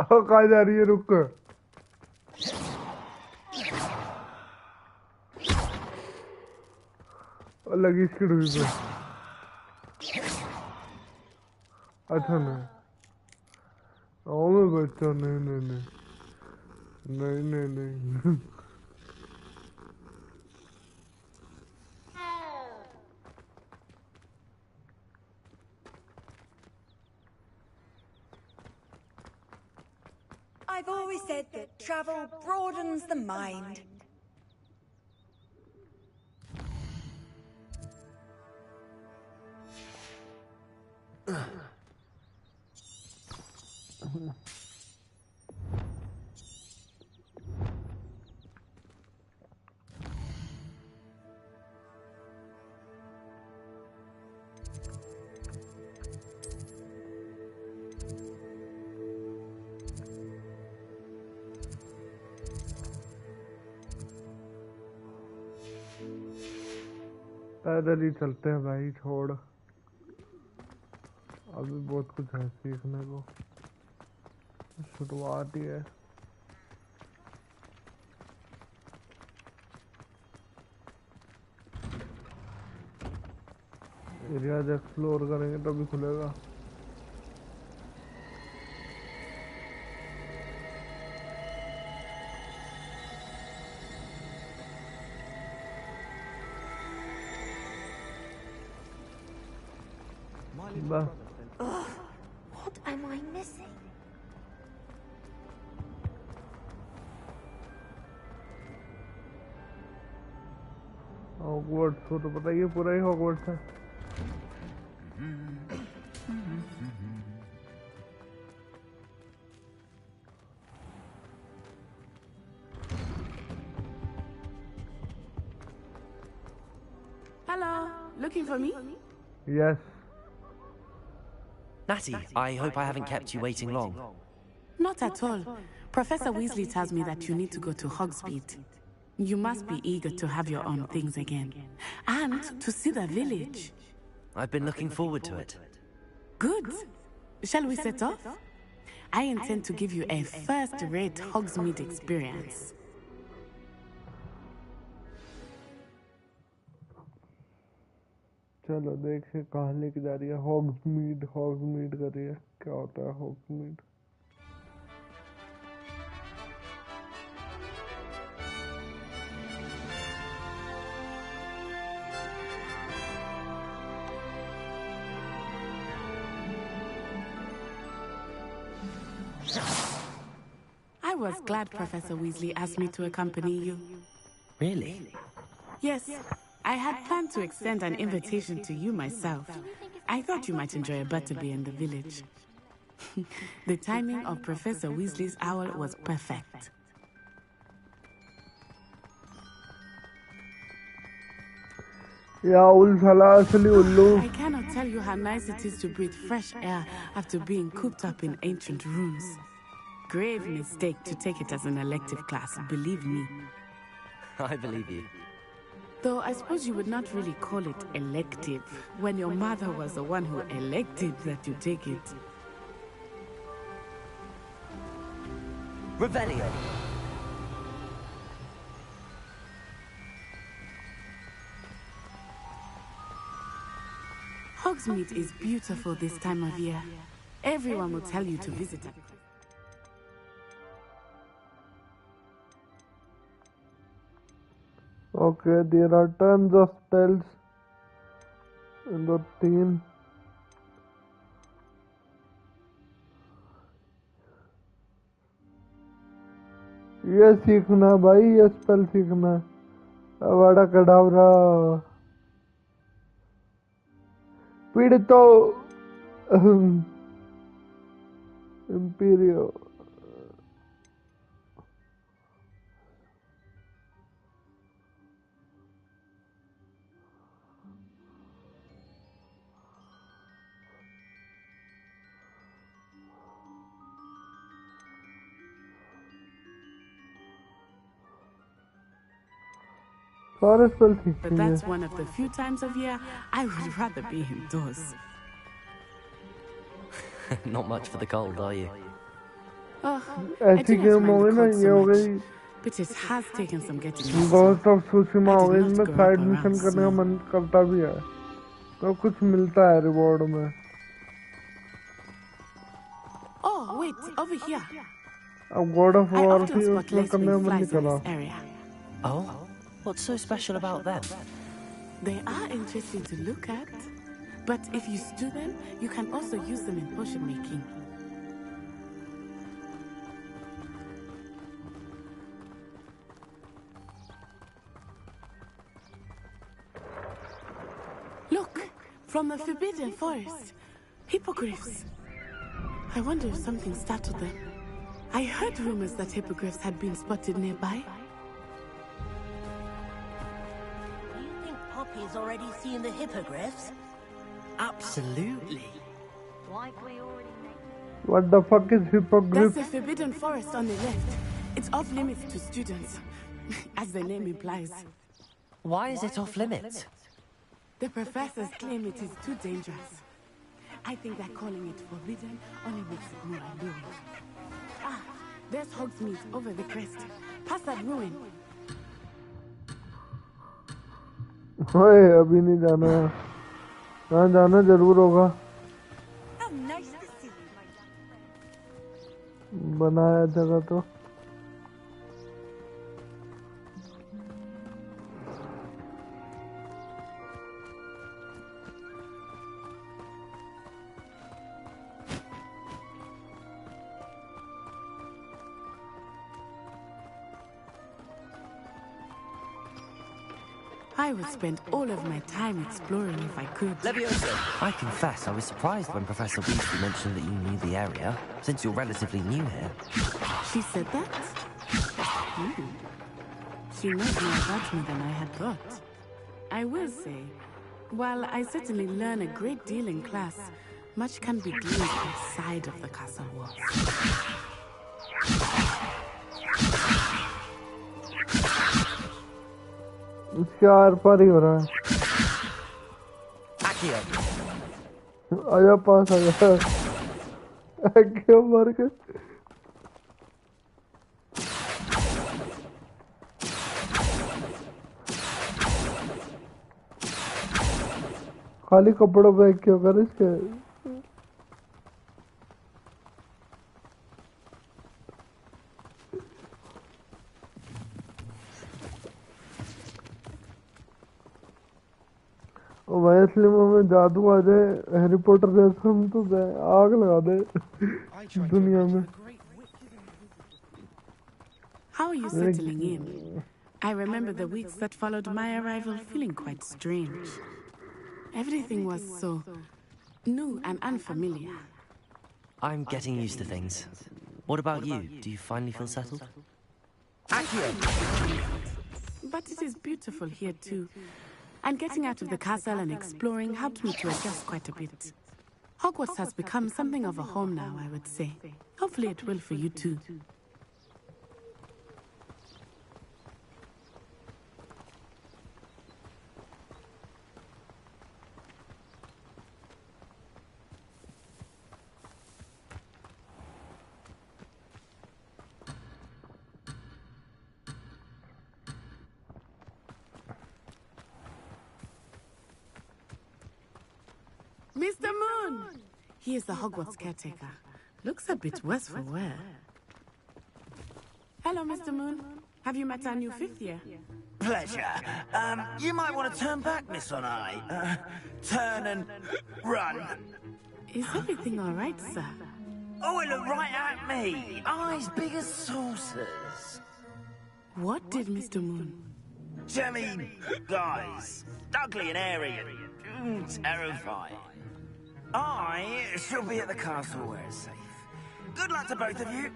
कहाँ जा रही है रुक लगी इसकी डुबी पे अच्छा नहीं ओ मैं बच्चा नहीं नहीं नहीं नहीं नहीं नहीं I've always said that travel broadens the mind. पैदल ही चलते हैं भाई छोड़ अभी बहुत कुछ है सीखने को शुरुआत ही है एरियाज एक्सप्लोर करेंगे तभी खुलेगा बस Ugh, what am I missing? Hogwarts को तो पता ही है पूरा ही हॉगवर्ट्स है Hello, looking for me? Yes. Natty, I hope I haven't kept you waiting long. Not at all. Professor Weasley tells me that you need to go to Hogsmeade. You must be eager to have your own things again. And to see the village. I've been looking forward to it. Good. Shall we set off? I intend to give you a first-rate Hogsmeade experience. चलो देखिए कहाँ लेके जा रही है हॉग्समीड हॉग्समीड कर रही है क्या होता है हॉग्समीड I was glad Professor Weasley asked me to accompany you. Really? Yes. I had planned to extend an invitation to you myself. I thought you might enjoy a butterbeer in the village. The timing of Professor Weasley's owl was perfect. I cannot tell you how nice it is to breathe fresh air after being cooped up in ancient rooms. Grave mistake to take it as an elective class, believe me. I believe you. Though I suppose you would not really call it elective when your mother was the one who elected that you take it. Revelio. Hogsmeade is beautiful this time of year. Everyone will tell you to visit it. Okay, there are tons of spells in the theme. ये सीखना भाई ये spell सीखना अवाडा कडावरा पीड़ितो इम्पीरियो सारे spell सीख But that's one of the few times of year I would rather be indoors. Not much for the cold, are you? Oh, I ऐसी do not game हो mind गई the ना cold ये so हो much, गई but it has taken some getting used to. Ghost of Tsushima I हो did गई not इनमें grow side up mission around करने का snow. मन करता भी है तो कुछ मिलता है रिवॉर्ड में Oh, wait, over here. अब God of I war often थी spot उसमें करने का lacewing मन नहीं flies in करा this area. Oh, what's so special about them? They are interesting to look at, but if you stew them, you can also use them in potion making. Look, from the Forbidden Forest, hippogriffs. I wonder if something startled them. I heard rumors that hippogriffs had been spotted nearby. Do you think Poppy's already seen the hippogriffs? Absolutely. Likely already. What the fuck is That's hippogriff the Forbidden Forest on the left. It's off limits to students, as the name implies. Why is it off limits? The professors claim it is too dangerous. I think that calling it forbidden only makes it more alluring. Ah, there's Hogsmeade over the crest. Past that ruin. ओए अभी नहीं जाना हाँ जाना जरूर होगा Oh, nice to see you, my young बनाया जगह तो I would spend all of my time exploring if I could. I confess I was surprised when Professor Weasley mentioned that you knew the area, since you're relatively new here. She said that? She knows more about me than I had thought. I will say, while I certainly learn a great deal in class, much can be gleaned outside of the castle walls. इसके are पार ही हो रहा है आजा पास आजा क्यों मर गए खाली कपड़ों पे क्यों कर इसके वैसे में जादू आ जाए हैरी पॉटर जैसा हम तो आग लगा दे दुनिया में How are you settling in? I remember the weeks that followed my arrival feeling quite strange. Everything was so new and unfamiliar. I'm getting used to things. What about you? Do you finally feel settled? But it is beautiful here too. And getting out of the castle and exploring helped me to adjust quite a bit. Hogwarts has become something of a home now, I would say. Hopefully it will for you too. Mr. Moon! He is the Hogwarts caretaker. Looks a bit worse for wear. Hello, Mr. Moon. Have you met our new fifth year? Pleasure. You might want to turn back, Miss On Eye. Turn and run. Is everything all right, sir? Oh, it looked right at me. Eyes big as saucers. What did Mr. Moon? Jemmy, guys. Ugly and airy and terrifying. I shall be at the castle where it's safe. Good luck to both of you.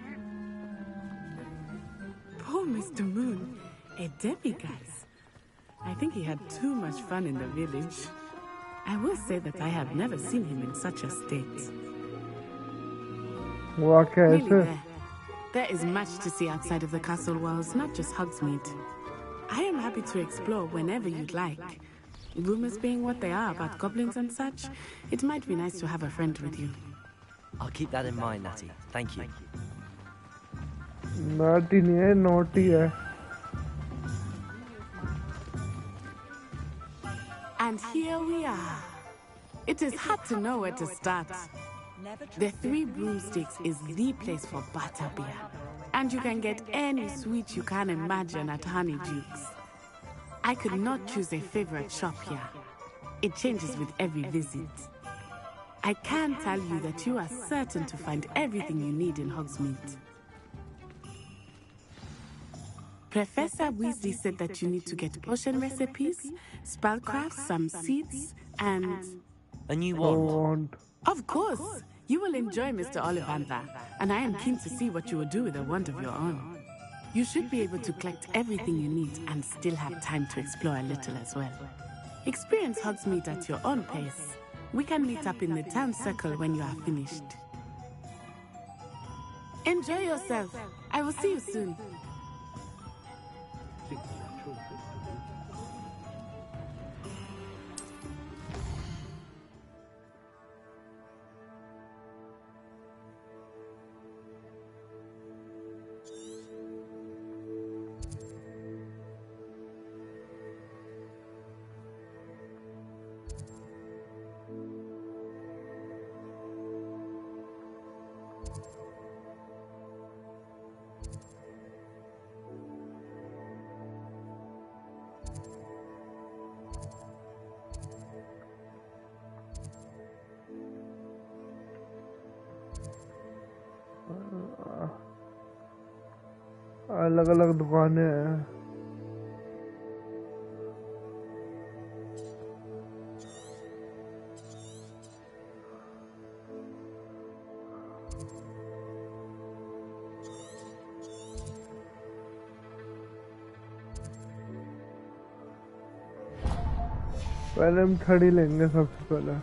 Poor Mr. Moon. A demiguise. I think he had too much fun in the village. I will say that I have never seen him in such a state. Really there is much to see outside of the castle walls, not just Hogsmeade. I am happy to explore whenever you'd like. Rumors being what they are about goblins and such, it might be nice to have a friend with you. I'll keep that in mind, Natty. Thank you. Naughty नहीं है, naughty है. And here we are. It is hard to know where to start. The Three Broomsticks is the place for butterbeer. And you can get any sweet you can imagine at Honeydukes. I could not choose a favorite shop here. It changes with every visit. I can tell you that you are certain to find everything you need in Hogsmeade. Professor Weasley said that you need to get potion recipes, spellcrafts, some seeds, and... A new wand? Of course! You will enjoy Mr. Ollivander, and I am keen to see what you will do with a wand of your own. You should be able to collect everything you need and still have time to explore a little as well. Experience Hogsmeade at your own pace. We can meet up in the town circle when you are finished. Enjoy yourself. I will see you soon. अलग अलग दुकानें हैं. पहले हम थड़ी लेंगे सबसे पहले.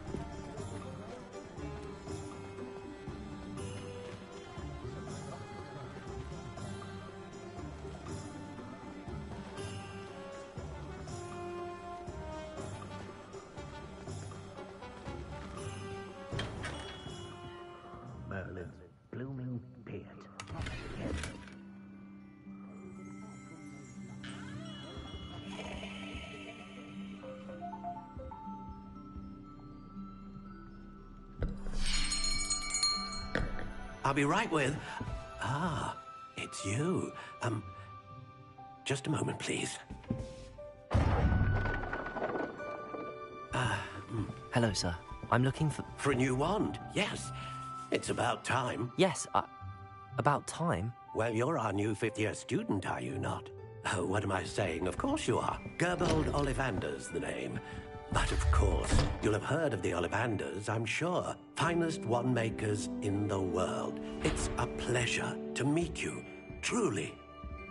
I'll be right with... Ah, it's you. Just a moment, please. Hello, sir. I'm looking for... For a new wand, yes. It's about time. Yes, about time? Well, you're our new fifth-year student, are you not? Oh, what am I saying? Of course you are. Gerbold Ollivander's the name. But of course, you'll have heard of the Ollivanders, I'm sure. Finest wand makers in the world. It's a pleasure to meet you, truly.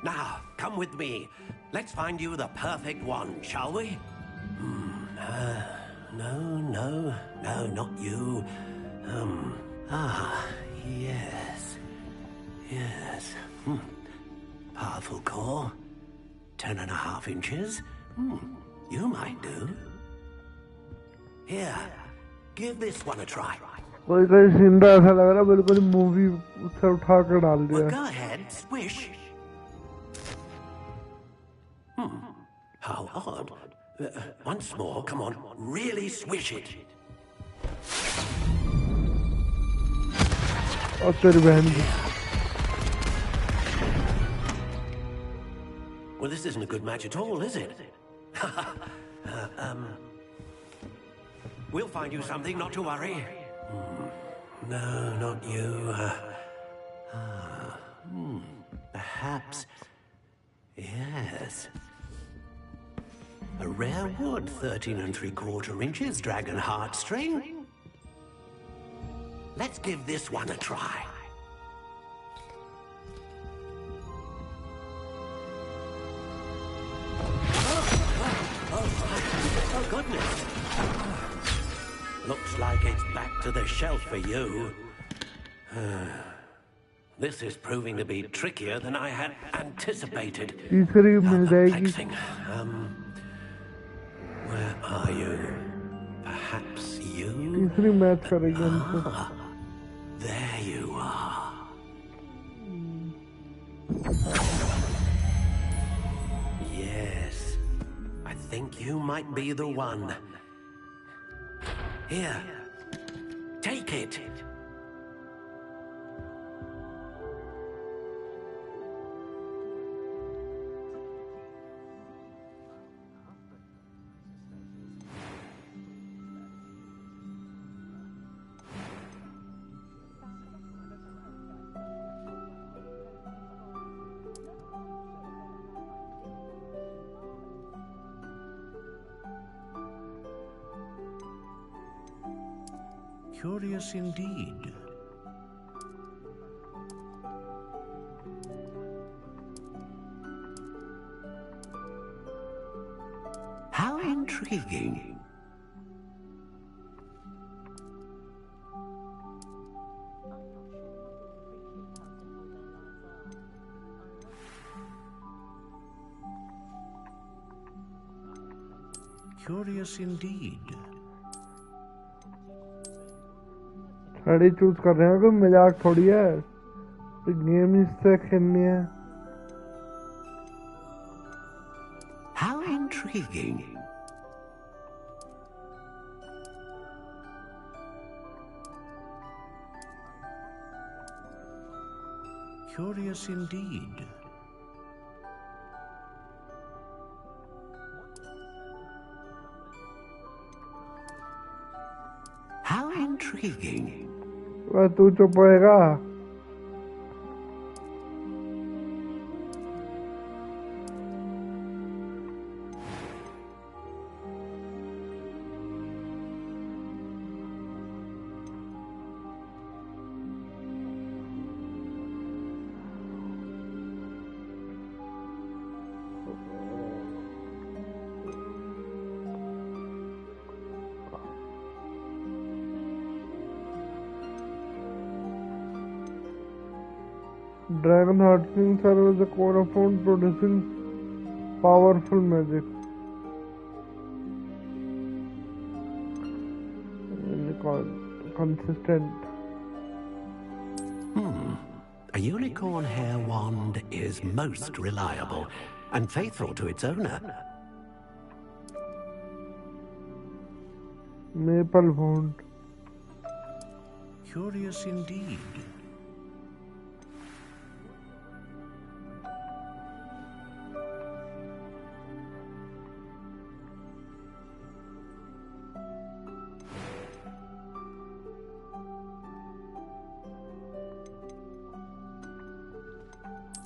Now, come with me. Let's find you the perfect wand, shall we? No, not you. Yes. Powerful core. 10.5 inches. You might do. Here, give this one a try. कोई कोई scene ऐसा लग रहा है बिल्कुल movie से उठा कर डाल दिया. Well, go ahead, swish. How odd. Once more, come on, really swish it. और तेरी बहन की. Well, this isn't a good match at all, is it? We'll find you something, not to worry. No, not you. Perhaps... Yes. A rare wood, 13 3/4 inches, dragon heartstring. Let's give this one a try. Oh, goodness. Looks like it's back to the shelf for you. This is proving to be trickier than I had anticipated. तीसरी मिल जाएगी. Where are you? Perhaps you? तीसरी match करेगी हमसे. There you are. Yes, I think you might be the one. Here, take it. Curious indeed. How intriguing. Curious indeed. Sari choose कर रहे हैं, कोई मजाक थोड़ी है. गेम इससे खेलनी है. How intriguing. Curious indeed. How intriguing. वह तू चुप होएगा. Dragon heartstrings serve as a cornerstone producing powerful magic. Consistent. A unicorn hair wand is most reliable and faithful to its owner. Maple wand. Curious indeed.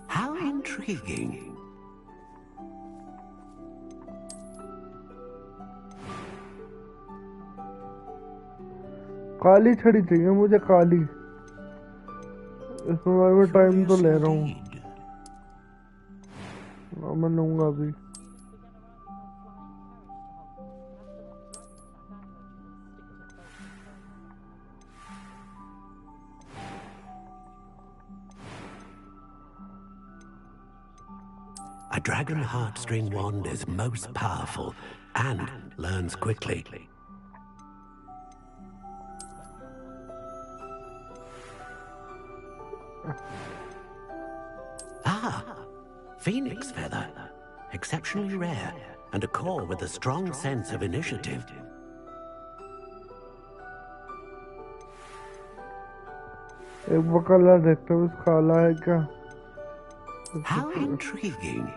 How intriguing. काली छड़ी चाहिए मुझे, काली. इसमें मैं time तो ले रहा हूँ. मैं लूंगा अभी. A dragon heartstring wand is most powerful and learns quickly. Phoenix feather, exceptionally rare, and a core with a strong sense of initiative. एक बकला देखते हुए काला है क्या? How intriguing.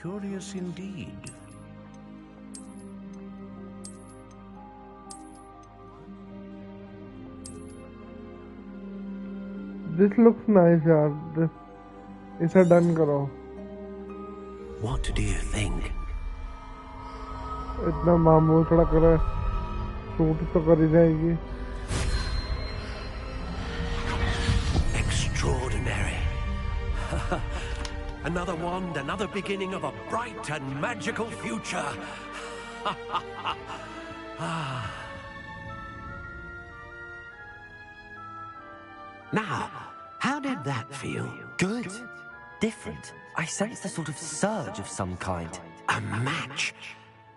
Curious indeed. This looks nice, यार. इसे डन करो. What do you think? इतना मामूल थोड़ा करे, सूट तो करी जाएगी. Extraordinary. Another wand, another beginning of a bright and magical future. Now, how did that feel? Good. Different. I sensed a sort of surge of some kind. A match.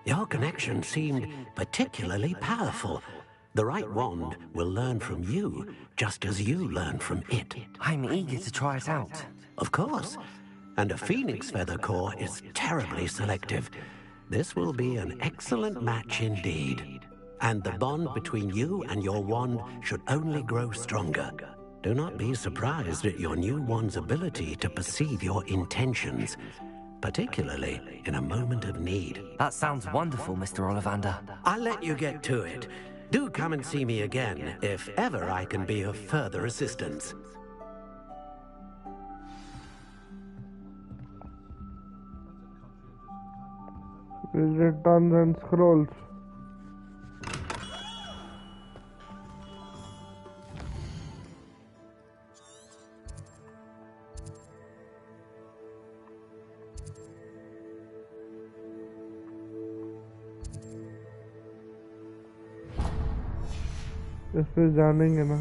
Your connection seemed particularly powerful. The right wand will learn from you, just as you learn from it. I'm eager to try it out. Of course. And a phoenix feather core is terribly selective. This will be an excellent match indeed. And the bond between you and your wand should only grow stronger. Do not be surprised at your new wand's ability to perceive your intentions, particularly in a moment of need. That sounds wonderful, Mr. Ollivander. I'll let you get to it. Do come and see me again, if ever I can be of further assistance. Visit Tons and Scrolls. इस पे जानेंगे ना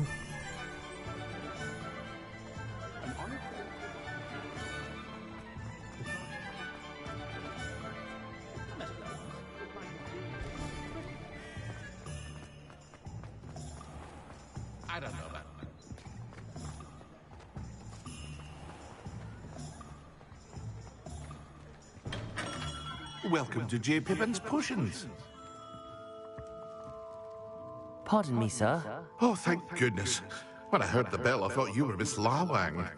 I don't know about that. Welcome to J. Pippin's Potions. Pardon me, sir. Oh, thank goodness. When I heard the bell, I thought you were Miss Lawang.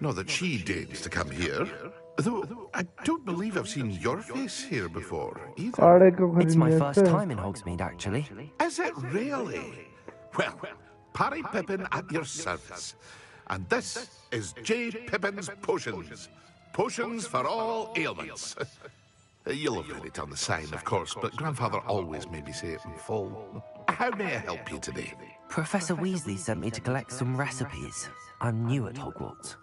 Not that she deigns to come here. Though I don't believe I've seen your face here before, either. It's my first time in Hogsmeade, actually. Is it really? Well, Parry Pippin at your service. And this is J. Pippin's Potions. Potions for all ailments. You'll have read it on the sign, of course, but Grandfather always made me say it in full. How may I help you today? Professor Weasley sent me to collect some recipes. I'm new at Hogwarts.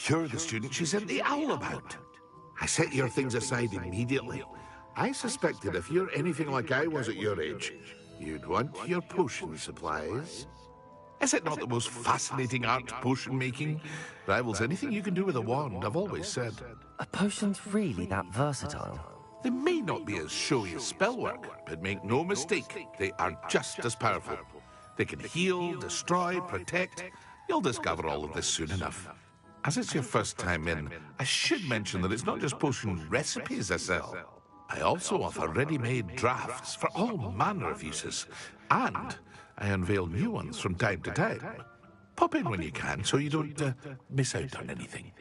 You're the student she sent the owl about. I set your things aside immediately. I suspected if you're anything like I was at your age, you'd want your potion supplies. Is it not the most fascinating art, potion making? Rivals anything you can do with a wand, I've always said. Are potions really that versatile? They may not be as showy as spellwork, but make no mistake, they are just as powerful. They can heal, destroy, protect. You'll discover all of this soon enough. As it's your first time in, I should mention that it's not just potion recipes I sell. I also offer ready-made drafts for all manner of uses. And I unveil new ones from time to time. Pop in when you can so you don't miss out on anything.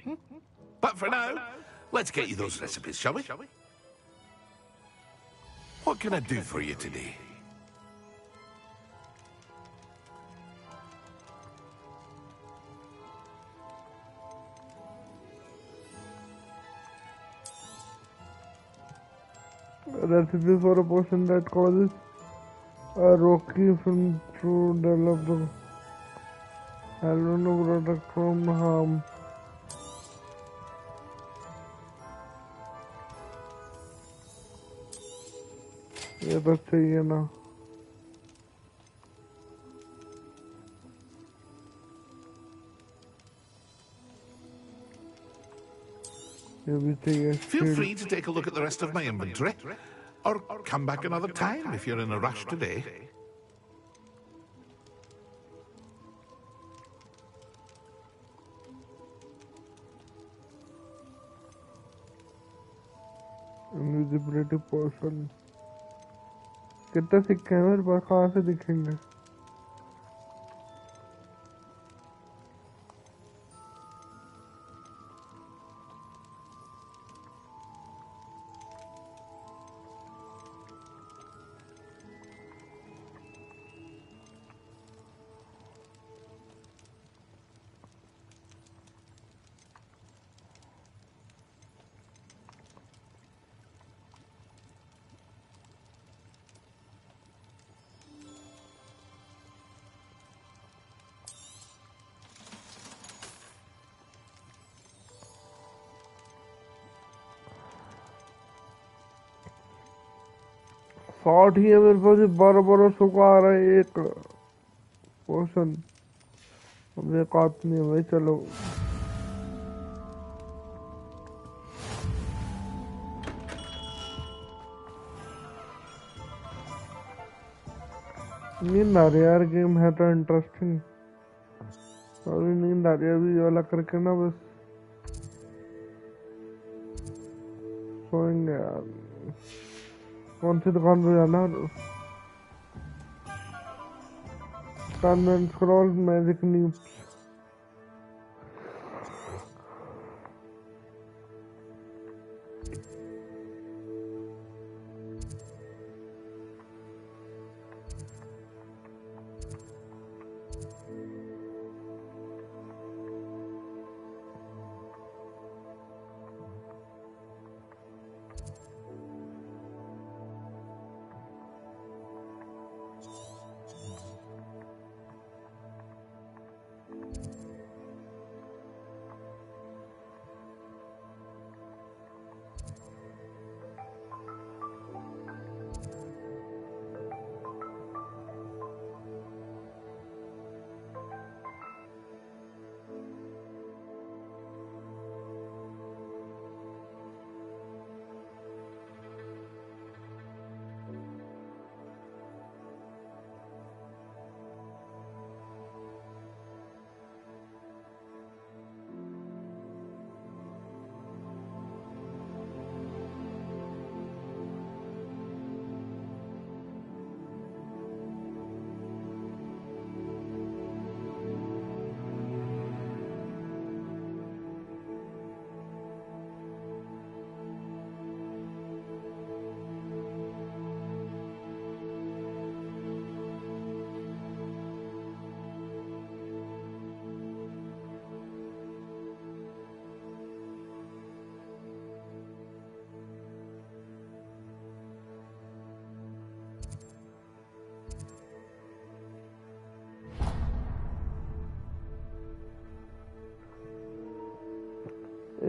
But for now, let's get you those recipes, shall we? What can I do for you today? Recipe for a potion that causes a rocky film to develop the Hallono product from harm. ये तो चाहिए ना ये भी चाहिए Feel free to take a look at the rest of my inventory, or come back another time if you're in a rush today. Invisibility potion कितने सिक्के हैं मेरे पास कहाँ से दिखेंगे शॉर्ट ही है मेरे पास, 1200 का आ रहा है एक पोर्शन। अब एक आदमी है भाई, चलो नींद आ रही है यार, गेम है तो इंटरेस्टिंग। अभी नींद आ रही है, अभी ये वाला करके ना बस सोएंगे यार। कौन सी दुकान पे जाना? Convent scroll magic news.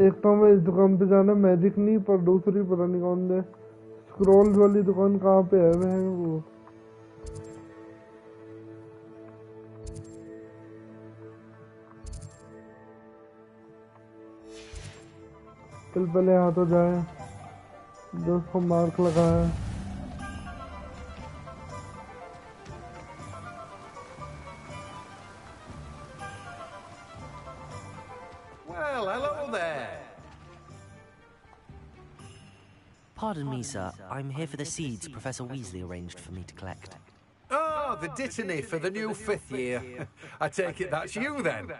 एक तो हमें इस दुकान पे जाना मैजिक नहीं, पर दूसरी पता नहीं कौन है स्क्रॉल्स वाली दुकान कहाँ पे है वो। चल पहले यहाँ तो जाए, दोस्त को मार्क लगाया। Well, hello there. Pardon me, sir. I'm here for the seeds Professor Weasley arranged for me to collect. Oh, the dittany for the new 5th year. I take it that's you then.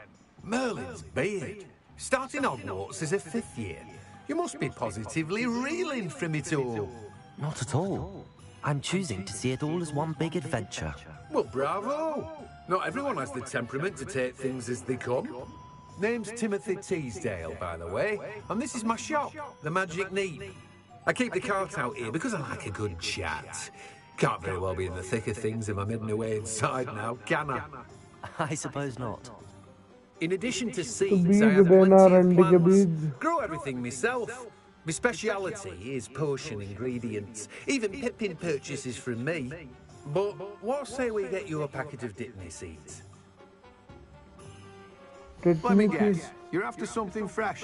Merlin's beard. Starting Hogwarts as a 5th year. You must be positively reeling from it all. Not at all. I'm choosing to see it all as one big adventure. Well, bravo. Not everyone has the temperament to take things as they come. Name's Timothy Teasdale, by the way, and this is my shop, the Magic Neat. I keep the cart out here because I like a good chat. Can't very well be in the thick of things if I'm hidden away inside now, can I? I suppose not. In addition to seeds, I have plenty of plants. Grow everything myself. My speciality is potion ingredients. Even Pippin purchases from me. But what say we get you a packet of Dittany seeds? Let me guess. You're after something fresh.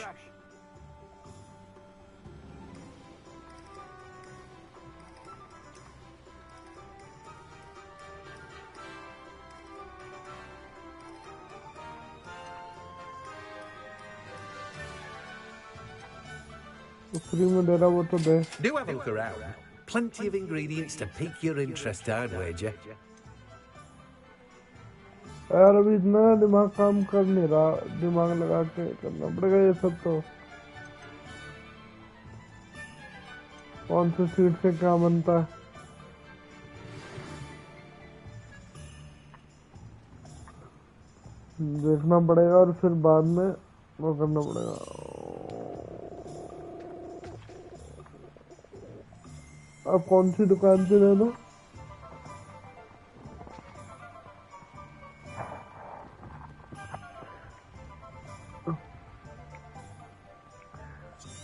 Do have a look around. Plenty of ingredients to pique your interest, I'd wager. यार अभी इतना दिमाग काम कर नहीं रहा, दिमाग लगा के करना पड़ेगा ये सब। तो कौन से सीट से क्या बनता है देखना पड़ेगा, और फिर बाद में वो करना पड़ेगा। अब कौन सी दुकान पे जाना?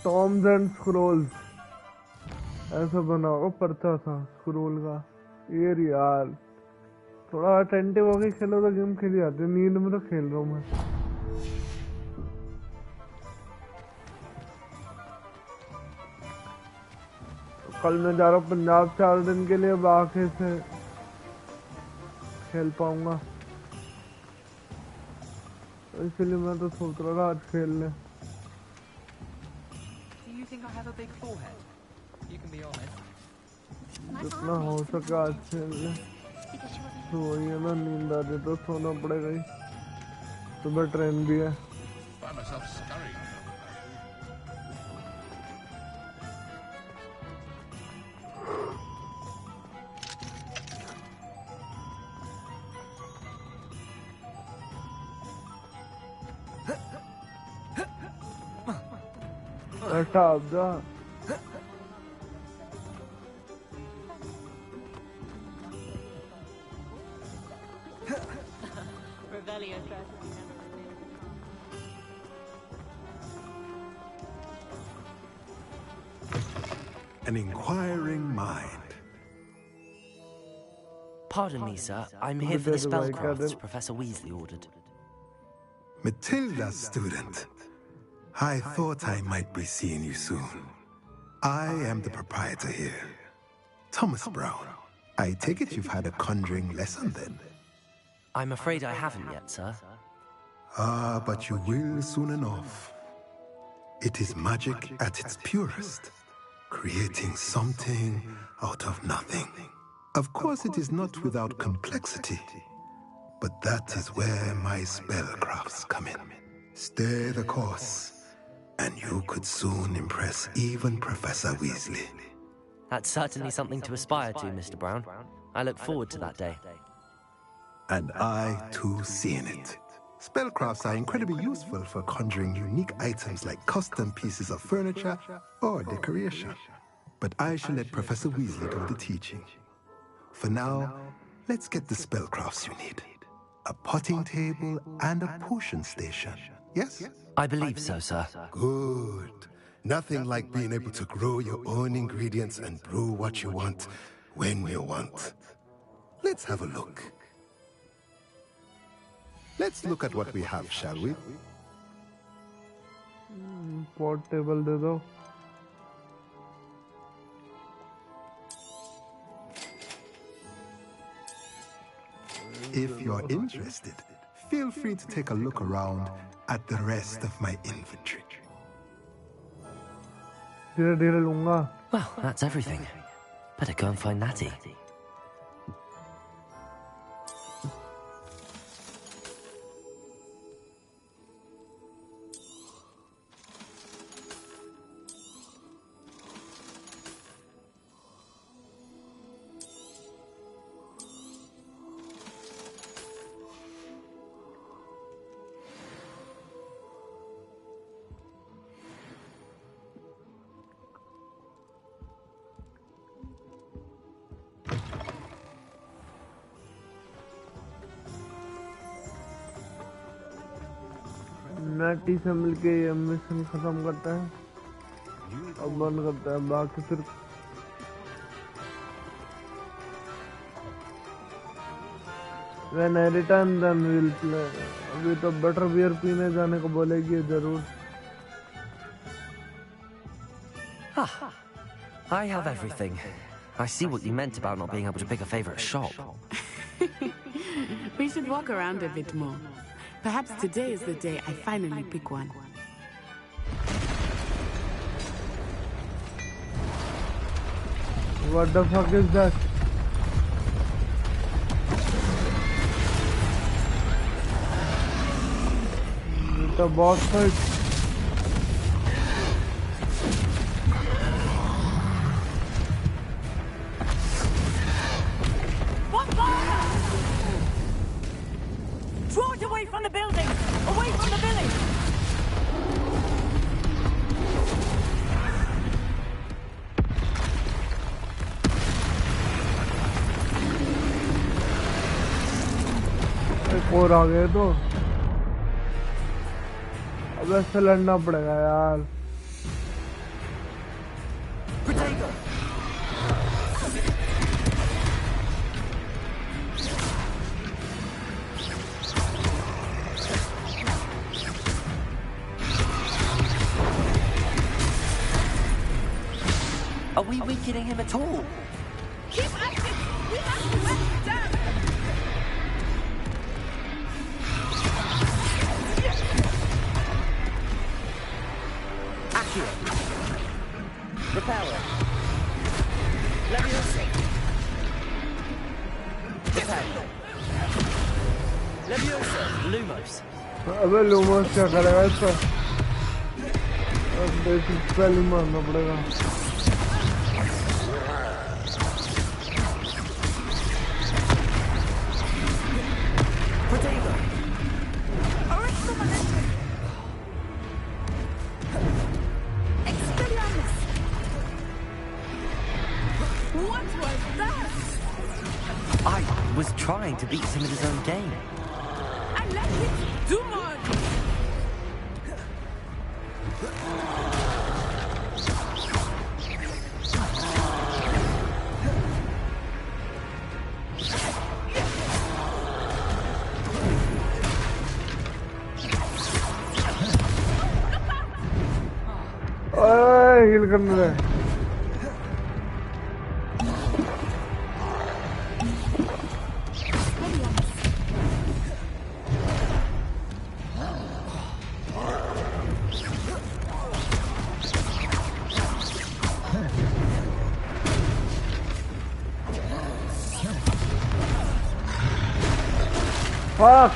टॉम्स एंड स्क्रोल्स ऐसा बनाओ पर्चा था स्क्रोल का। ये यार थोड़ा अटेंटिव होके खेलो तो गेम खेली जाती है, नींद में तो खेल रहा हूँ मैं। कल मैं जा रहा हूँ पंजाब 4 दिन के लिए, अब आके से खेल पाऊंगा, इसलिए मैं तो सोच रहा था आज खेल ले। जितना हो सके आज खेल ले, तो वही है ना, नींद आ रही तो सोना पड़ेगा ही, सुबह ट्रेन भी है। बैठा अब जा। An inquiring mind. Pardon me, sir. I'm here for the spellcrafts Professor Weasley ordered. Matilda, student. I thought I might be seeing you soon. I am the proprietor here, Thomas Brown. I take it you've had a conjuring lesson then? I'm afraid I haven't yet, sir. Ah, but you will soon enough. It is magic at its purest, creating something out of nothing. Of course, it is not without complexity, but that is where my spellcrafts come in. Stay the course, and you could soon impress even Professor Weasley. That's certainly something to aspire to, Mr. Brown. I look forward to that day. And I, too, seeing it. Spellcrafts are incredibly useful for conjuring unique items like custom pieces of furniture or decoration. But I shall let Professor Weasley do the teaching. For now, let's get the spellcrafts you need. A potting table and a potion station. Yes? I believe so, sir. Good. Nothing like being able to grow your own ingredients and brew what you want when you want. Let's have a look. Let's look at what we have, shall we? pot table दे दो। If you're interested, feel free to take a look around at the rest of my inventory. धीरे-धीरे लूँगा। Well, that's everything. Better go and find Natty. नाटी से मिलके ये mission खत्म करता है और बंद करता है, बाकी फिर When I return then we'll play. अभी तो बटर बियर पीने जाने को बोलेगी जरूर। Ah, I have everything. I see what you meant about not being able to pick a favorite shop. We should walk around a bit more. Perhaps today is the day I finally pick one. What the fuck is that? It's a boss fight. Draw it away from the building! Away from the village! एक और आ गए तो अब ऐसे लड़ना पड़ेगा यार। Protego! weakening him at all. Keep at it! We have to let him down! Accio. Reparo. Leviosa. Reparo. Leviosa. Lumos. अबे लूमोस क्या करेगा इसका? अब बेसिक स्पेल ही मारना पड़ेगा. I was trying to beat him at his own game. And let him do more! Heal करने दे. Fuck!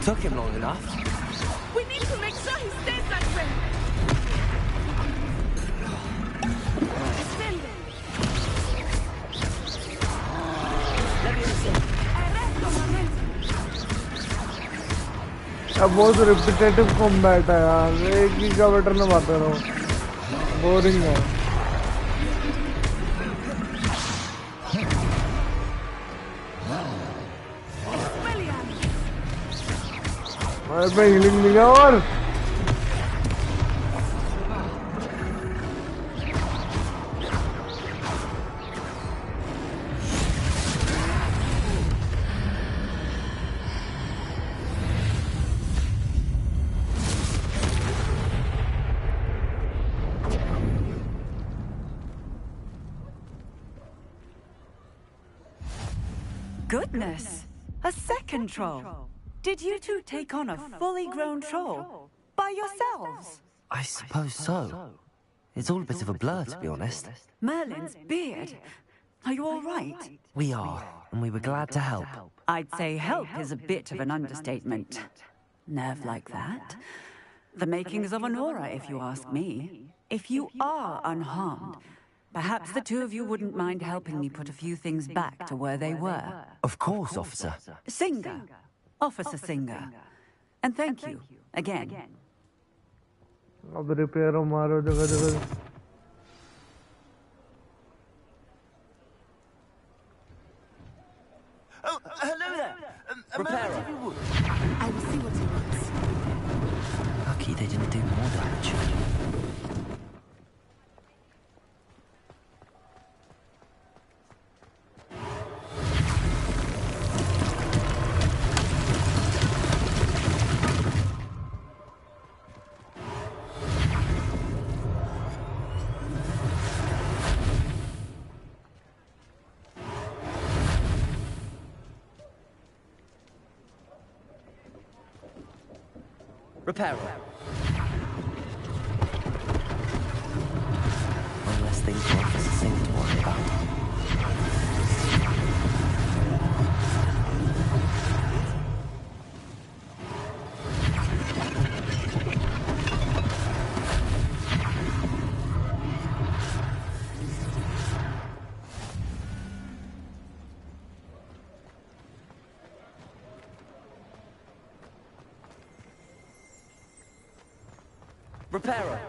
Took him long enough. We need to make sure he stays that way. अब बहुत repetitive combat है यार. एक ही का button दबाते रहो. बोरिंग है. अरे हीलिंग मिला और Goodness! A second troll! Did you two take on a fully grown troll? By yourselves? I suppose so. It's all a bit of a blur, to be honest. Merlin's beard! Are you all right? We are, and we were glad to help. I'd say help is a bit of an understatement. Nerve like that? The makings of an aura, if you ask me. If you are unharmed, perhaps the two of you wouldn't mind helping me put a few things back to where they were. Of course, officer. Singer. Officer Singer. And thank you, again. अब repair हो मारो जगह जगह. Oh, hello there. Repairer. I will see what he wants. Lucky they didn't do more damage. Repairer. One less thing for Officer Singer to worry about. Repairer.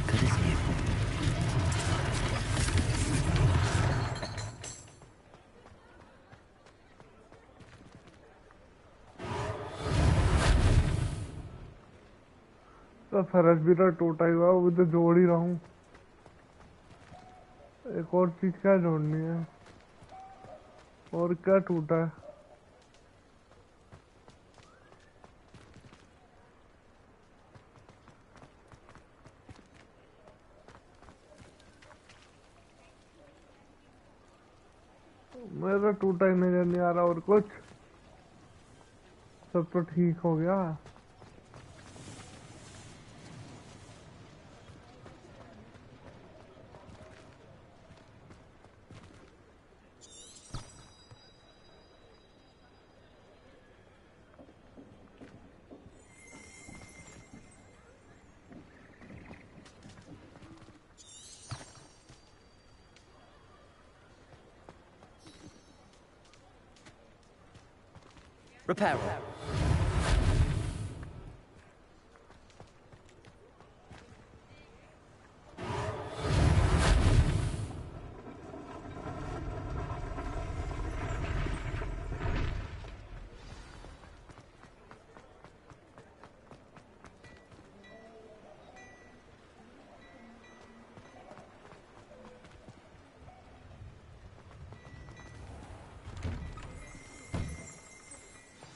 Good as new. तो फरस भी तो टूटा ही हुआ, वो तो जोड़ ही रहा हूँ। एक और चीज क्या जोड़नी है? और क्या टूटा है? मेरा टूटा ही नहीं आ रहा और कुछ। सब तो ठीक हो गया। Repairer.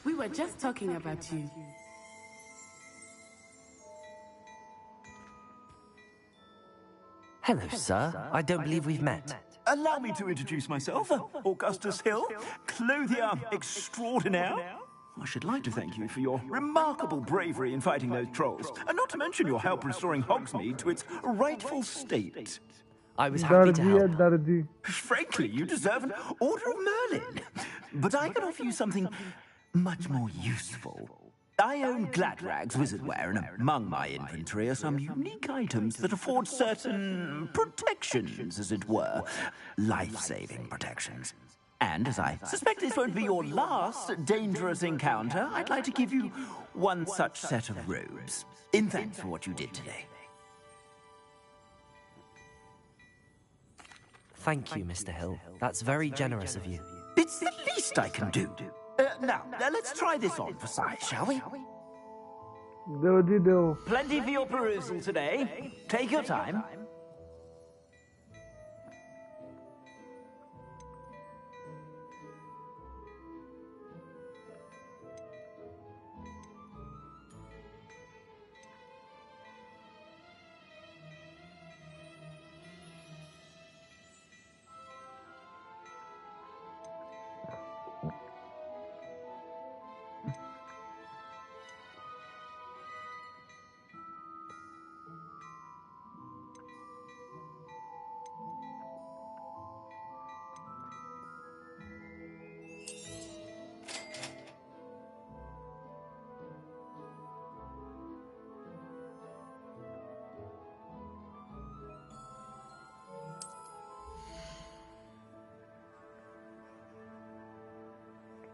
We were just talking about you. Hello, sir. I don't believe we've met. Allow me to introduce myself, Augustus Hill, clothier extraordinaire. I should like to thank you for your remarkable bravery in fighting those trolls, and not to mention your help restoring Hogsmeade to its rightful state. I was happy to help. Darji. Frankly, you deserve an Order of Merlin. But I can offer you something much more useful. I own Gladrag's wizardware, and among my inventory are some unique items that afford certain protections, as it were. Life-saving protections. And as I suspect this won't be your last dangerous encounter, I'd like to give you one such set of robes, in thanks for what you did today. Thank you, Mr. Hill. That's very generous of you. It's the least I can do. Now, let's try this on for size, shall we? Do. Plenty for your perusal today. Take your time.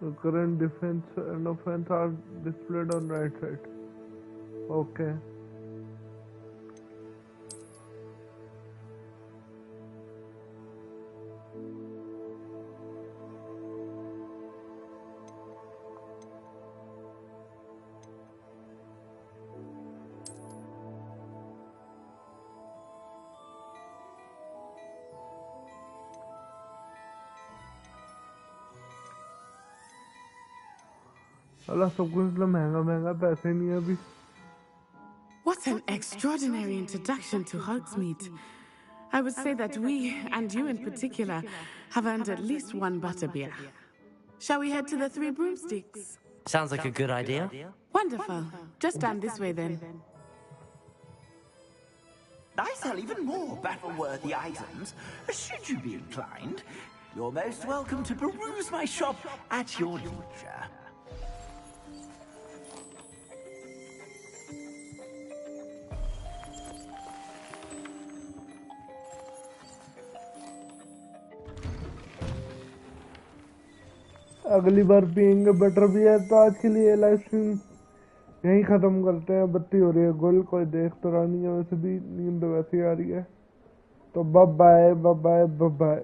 The current defense and offense are displayed on right side. Okay. अल्लाह सब कुछ इतना महंगा पैसे नहीं है अभी. What an extraordinary introduction to Hogsmeade. I would say that we, and you in particular, have earned at least one butterbeer. Shall we head to the Three Broomsticks? Sounds like a good idea. Wonderful. Just stand this way then. I sell even more battle-worthy items, should you be inclined. You're most welcome to peruse my shop at your leisure. अगली बार पियेंगे better भी है। तो आज के लिए live stream यहीं ख़त्म करते हैं। बत्ती हो रही है गुल, कोई देख तो रहा नहीं है, वैसे भी नींद वैसे आ रही है। तो bye bye bye bye bye.